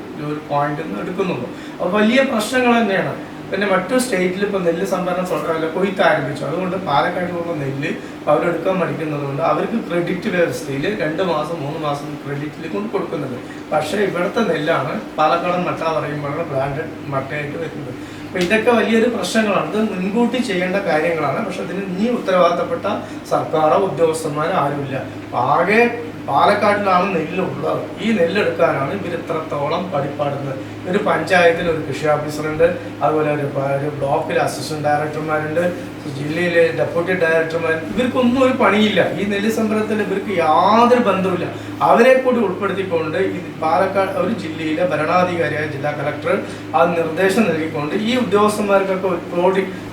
പോയിന്റിൽ നിന്ന് എടുക്കുന്നുള്ളൂ. അപ്പോൾ വലിയ പ്രശ്നങ്ങൾ തന്നെയാണ്. പിന്നെ മറ്റു സ്റ്റേറ്റിൽ ഇപ്പോൾ നെല്ല് സംഭരണം കൊയ്ത്ത് ആരംഭിച്ചു. അതുകൊണ്ട് പാലക്കാട്ടിലുള്ള നെല്ല് അവരെടുക്കാൻ മടിക്കുന്നത് കൊണ്ട് അവർക്ക് ക്രെഡിറ്റ് വ്യവസ്ഥയിൽ 2 മാസം 3 മാസം ക്രെഡിറ്റിൽ കൊണ്ട് കൊടുക്കുന്നുണ്ട്. പക്ഷേ ഇവിടുത്തെ നെല്ലാണ് പാലക്കാടൻ മട്ട പറയുമ്പോഴാണ് ബ്രാൻഡഡ് മട്ടയായിട്ട് വരുന്നത്. അപ്പോൾ ഇതൊക്കെ വലിയൊരു പ്രശ്നങ്ങളാണ്. ഇത് മുൻകൂട്ടി ചെയ്യേണ്ട കാര്യങ്ങളാണ്. പക്ഷെ ഇതിന് ഇനി ഉത്തരവാദിത്തപ്പെട്ട സർക്കാരോ ഉദ്യോഗസ്ഥന്മാരോ ആരുമില്ല. ആകെ പാലക്കാട്ടിലാണ് നെല്ലുള്ളത്. ഈ നെല്ലെടുക്കാനാണ് ഇവർ ഇത്രത്തോളം പടിപ്പാടുന്നത്. ഒരു പഞ്ചായത്തിൽ ഒരു കൃഷി ഓഫീസറുണ്ട്, അതുപോലെ ഒരു ബ്ലോക്കിൽ അസിസ്റ്റന്റ് ഡയറക്ടർമാരുണ്ട്, ജില്ലയിലെ ഡെപ്യൂട്ടി ഡയറക്ടർമാർ. ഇവർക്കൊന്നും ഒരു പണിയില്ല. ഈ നെല്ല് സംഭരണത്തിൽ ഇവർക്ക് യാതൊരു ബന്ധവുമില്ല. അവരെ കൂടി ഉൾപ്പെടുത്തിക്കൊണ്ട് പാലക്കാട് ഒരു ജില്ലയിലെ ഭരണാധികാരിയായ ജില്ലാ കളക്ടർ അത് നിർദ്ദേശം നൽകിക്കൊണ്ട് ഈ ഉദ്യോഗസ്ഥന്മാർക്കൊക്കെ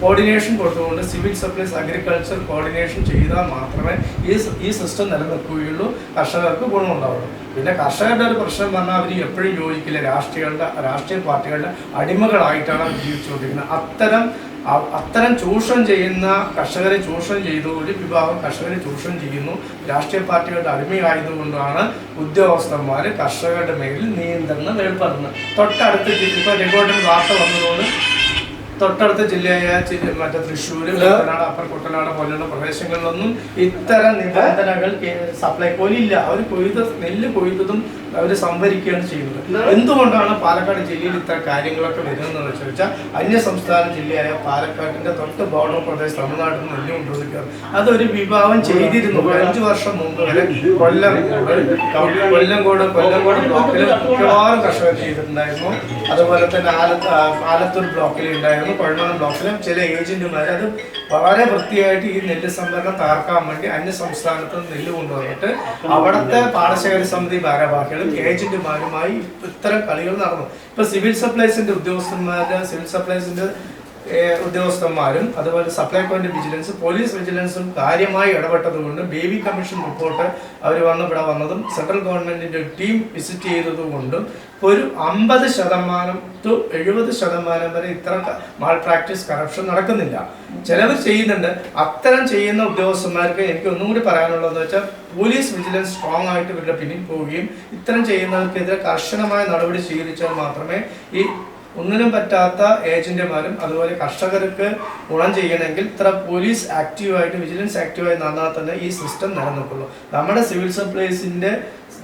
കോർഡിനേഷൻ കൊടുത്തുകൊണ്ട് സിവിൽ സപ്ലൈസ് അഗ്രികൾച്ചർ കോർഡിനേഷൻ ചെയ്താൽ മാത്രമേ ഈ സിസ്റ്റം നിലനിൽക്കുകയുള്ളൂ, കർഷകർക്ക് ഗുണമുണ്ടാവുള്ളൂ. പിന്നെ കർഷകരുടെ ഒരു പ്രശ്നം പറഞ്ഞാൽ അവർ എപ്പോഴും യോജിക്കില്ല. രാഷ്ട്രീയ പാർട്ടികളുടെ അടിമകളായിട്ടാണ് അവർ ജീവിച്ചുകൊണ്ടിരിക്കുന്നത്. അത്തരം ചൂഷണം ചെയ്യുന്ന കർഷകരെ ചൂഷണം ചെയ്തു, ഒരു വിഭാഗം കർഷകരെ ചൂഷണം ചെയ്യുന്നു. രാഷ്ട്രീയ പാർട്ടികളുടെ അടിമയായതുകൊണ്ടാണ് ഉദ്യോഗസ്ഥന്മാർ കർഷകരുടെ മേലിൽ നിയന്ത്രണം ഏർപ്പെടുന്നത്. തൊട്ടടുത്ത് ഇപ്പോൾ റെക്കോർഡിൽ വാർത്ത വന്നതുകൊണ്ട് തൊട്ടടുത്ത ജില്ലയായ മറ്റേ തൃശ്ശൂർ, കുട്ടനാട്, അപ്പർ കുട്ടനാട് പോലുള്ള പ്രദേശങ്ങളിലൊന്നും ഇത്തരം നിബന്ധനകൾ സപ്ലൈകോയിലില്ല. അവർ നെല്ല് കൊയ്തതും അവർ സംഭരിക്കുകയാണ് ചെയ്യുന്നത്. എന്തുകൊണ്ടാണ് പാലക്കാട് ജില്ലയിൽ ഇത്തരം കാര്യങ്ങളൊക്കെ വരുന്നതെന്ന് ചോദിച്ചാൽ അന്യസംസ്ഥാന ജില്ലയായ പാലക്കാടിന്റെ തൊട്ട് ബോർഡർ പ്രദേശം തമിഴ്നാട്ടിൽ നിന്ന് നെല്ല് കൊണ്ടുവന്നിരിക്കുന്നത് അതൊരു വിഭാഗം ചെയ്തിരുന്നു. 5 വർഷം മുമ്പ് വരെ കൊല്ലങ്കോട് ബ്ലോക്കിൽ മിക്കവാറും കർഷകർ ചെയ്തിട്ടുണ്ടായിരുന്നു. അതുപോലെ തന്നെ ആലത്തൂർ ബ്ലോക്കിൽ ഉണ്ടായിരുന്നു. കൊഴമണം ബ്ലോക്കിലും ചില ഏജന്റുമാർ അത് വളരെ വൃത്തിയായിട്ട് ഈ നെല്ല് സംഭരണം തകർക്കാൻ വേണ്ടി അന്യ സംസ്ഥാനത്ത് നെല്ല് കൊണ്ടുവന്നിട്ട് അവിടുത്തെ പാടശേഖര സമിതി ഭാരവാഹികളും ഏജന്റുമാരുമായി ഇത്തരം കളികൾ നടന്നു. ഇപ്പൊ സിവിൽ സപ്ലൈസിന്റെ ഉദ്യോഗസ്ഥന്മാരും അതുപോലെ സപ്ലൈകോന്റെ വിജിലൻസ്, പോലീസ് വിജിലൻസും കാര്യമായി ഇടപെട്ടതുകൊണ്ട് ബേബി കമ്മീഷൻ റിപ്പോർട്ട് അവർ ഇവിടെ വന്നതും സെൻട്രൽ ഗവൺമെന്റിന്റെ ടീം വിസിറ്റ് ചെയ്തതുകൊണ്ടും ഒരു 50% to 70% വരെ ഇത്ര മാൾ പ്രാക്ടീസ് കറപ്ഷൻ നടക്കുന്നില്ല. ചിലവർ ചെയ്യുന്നുണ്ട്. അത്തരം ചെയ്യുന്ന ഉദ്യോഗസ്ഥന്മാർക്ക് എനിക്ക് ഒന്നും കൂടി പറയാനുള്ളതെന്ന് വെച്ചാൽ പോലീസ് വിജിലൻസ് സ്ട്രോങ് ആയിട്ട് ഇവരുടെ പിന്നിൽ പോവുകയും ഇത്തരം ചെയ്യുന്നവർക്കെതിരെ കർശനമായ നടപടി സ്വീകരിച്ചാൽ മാത്രമേ ഈ ഒന്നിനും പറ്റാത്ത ഏജന്റുമാരും അതുപോലെ കർഷകർക്ക് ഗുണം ചെയ്യണമെങ്കിൽ ഇത്ര പോലീസ് ആക്റ്റീവായിട്ട് വിജിലൻസ് ആക്റ്റീവായി നടന്നാൽ തന്നെ ഈ സിസ്റ്റം നിലനിൽക്കുള്ളൂ. നമ്മുടെ സിവിൽ സപ്ലൈസിന്റെ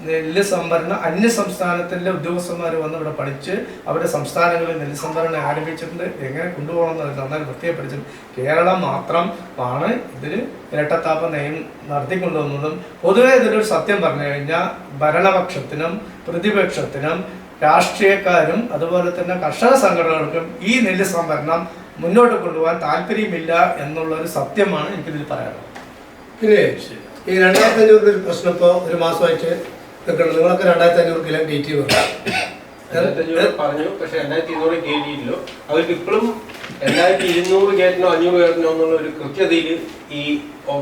നെല്ല് സംഭരണം അന്യ സംസ്ഥാനത്തിലെ ഉദ്യോഗസ്ഥന്മാർ വന്ന് ഇവിടെ പഠിച്ച് അവരുടെ സംസ്ഥാനങ്ങളിൽ നെല്ല് സംഭരണം ആരംഭിച്ചിട്ടുണ്ട്. എങ്ങനെ കൊണ്ടുപോകണമെന്ന് നന്നായി വൃത്തിയായി പഠിച്ചിട്ടുണ്ട്. കേരളം മാത്രം ആണ് ഇതിൽ ഇരട്ടത്താപ്പ് നയം നടത്തിക്കൊണ്ടുവന്നതും. പൊതുവെ ഇതിലൊരു സത്യം പറഞ്ഞു കഴിഞ്ഞാൽ ഭരണപക്ഷത്തിനും പ്രതിപക്ഷത്തിനും രാഷ്ട്രീയക്കാരും അതുപോലെ തന്നെ കർഷക സംഘടനകൾക്കും ഈ നെല്ല് സംഭരണം മുന്നോട്ട് കൊണ്ടുപോകാൻ താല്പര്യമില്ല എന്നുള്ളൊരു സത്യമാണ് എനിക്കിതിൽ പറയാനുള്ളത്. പിന്നെ ഈ 2500 ഒരു പ്രശ്നം ഇപ്പോൾ ഒരു മാസമായിട്ട് നിൽക്കണം. നിങ്ങളൊക്കെ 2500 കിലോ ഡേറ്റ് പറഞ്ഞു. പക്ഷെ 2200 കയറ്റിയില്ലോ. അവർക്ക് ഇപ്പോഴും 2200 കയറ്റണോ 500 കയറ്റണോ എന്നുള്ള ഒരു കൃത്യതയിൽ ഈ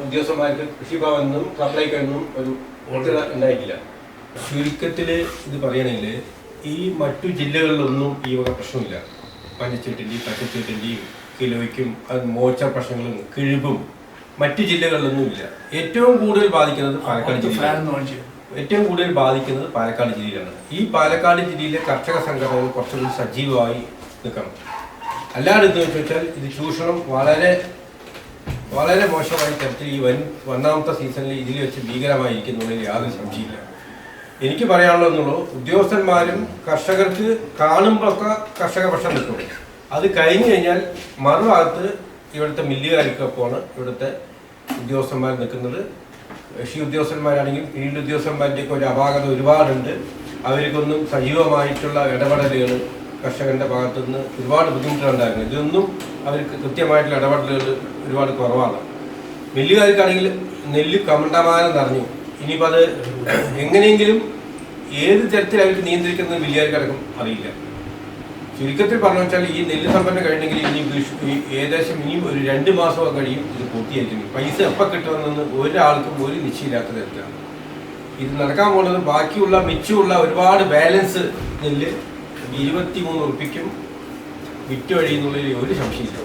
ഉദ്യോഗസ്ഥന്മാർക്ക് കൃഷിഭവനും സപ്ലൈക്കൊന്നും ഒരു വോട്ട് ഉണ്ടായിട്ടില്ല. ചുരുക്കത്തില് ഇത് പറയണെങ്കിൽ ഈ മറ്റു ജില്ലകളിലൊന്നും ഈ വക പ്രശ്നമില്ല. പഞ്ചച്ചീട്ടിൻ്റെയും പച്ചച്ചീട്ടിൻ്റെയും കിലോയ്ക്കും അത് മോച്ച പ്രശ്നങ്ങളും കിഴിവും മറ്റു ജില്ലകളിലൊന്നും ഇല്ല. ഏറ്റവും കൂടുതൽ ബാധിക്കുന്നത് പാലക്കാട് ജില്ലയിലാണ്. ഈ പാലക്കാട് ജില്ലയിലെ കർഷക സംഘടനകൾ കുറച്ചുകൂടി സജീവമായി നിൽക്കണം. അല്ലാതെ എന്താണെന്ന് വെച്ചാൽ ഇത് ചൂഷണം വളരെ വളരെ മോശമായി തരത്തിൽ ഈ ഒന്നാമത്തെ സീസണിൽ ഇതിൽ വെച്ച് ഭീകരമായിരിക്കുന്നതിൽ യാതൊരു സംശയമില്ല. എനിക്ക് പറയാനുള്ളതെന്നുള്ളൂ, ഉദ്യോഗസ്ഥന്മാരും കർഷകർക്ക് കാണുമ്പോഴൊക്കെ കർഷക പക്ഷം നിൽക്കും. അത് കഴിഞ്ഞ് കഴിഞ്ഞാൽ മറുഭാഗത്ത് ഇവിടുത്തെ മില്ലുകാർക്കൊപ്പമാണ് ഇവിടുത്തെ ഉദ്യോഗസ്ഥന്മാർ നിൽക്കുന്നത്. കൃഷി ഉദ്യോഗസ്ഥന്മാരാണെങ്കിൽ ഫീൽഡ് ഉദ്യോഗസ്ഥന്മാരുടെയൊക്കെ ഒരു അപാകത ഒരുപാടുണ്ട്. അവർക്കൊന്നും സജീവമായിട്ടുള്ള ഇടപെടലുകൾ കർഷകന്റെ ഭാഗത്തു നിന്ന് ഒരുപാട് ബുദ്ധിമുട്ടുകളുണ്ടായിരുന്നു. ഇതൊന്നും അവർക്ക് കൃത്യമായിട്ടുള്ള ഇടപെടലുകൾ ഒരുപാട് കുറവാണ്. മില്ലുകാർക്കാണെങ്കിൽ നെല്ല് കണ്ടമാനം നിറഞ്ഞു. ഇനിയിപ്പോൾ അത് എങ്ങനെയെങ്കിലും ഏത് തരത്തിൽ അവർക്ക് നിയന്ത്രിക്കുന്നത് മില്ലുകാർക്കടക്കം അറിയില്ല. ചുരുക്കത്തിൽ പറഞ്ഞു വെച്ചാൽ ഈ നെല്ല് സംഭരണം കഴിഞ്ഞെങ്കിൽ ഇനി ഏകദേശം ഇനിയും ഒരു 2 മാസമൊക്കെ കഴിയും ഇത് പൂർത്തിയായിരിക്കും. പൈസ എപ്പോൾ കിട്ടുമെന്നൊന്ന് ഒരാൾക്കും ഒരു നിശ്ചയമില്ലാത്ത തരത്തിലാണ് ഇത് നടക്കാൻ പോകുന്നത്. ബാക്കിയുള്ള മിച്ചമുള്ള ഒരുപാട് ബാലൻസ് നെല്ല് 23 ഉറുപ്പിക്കും വിറ്റ് വഴിയെന്നുള്ളതിൽ ഒരു സംശയമില്ല.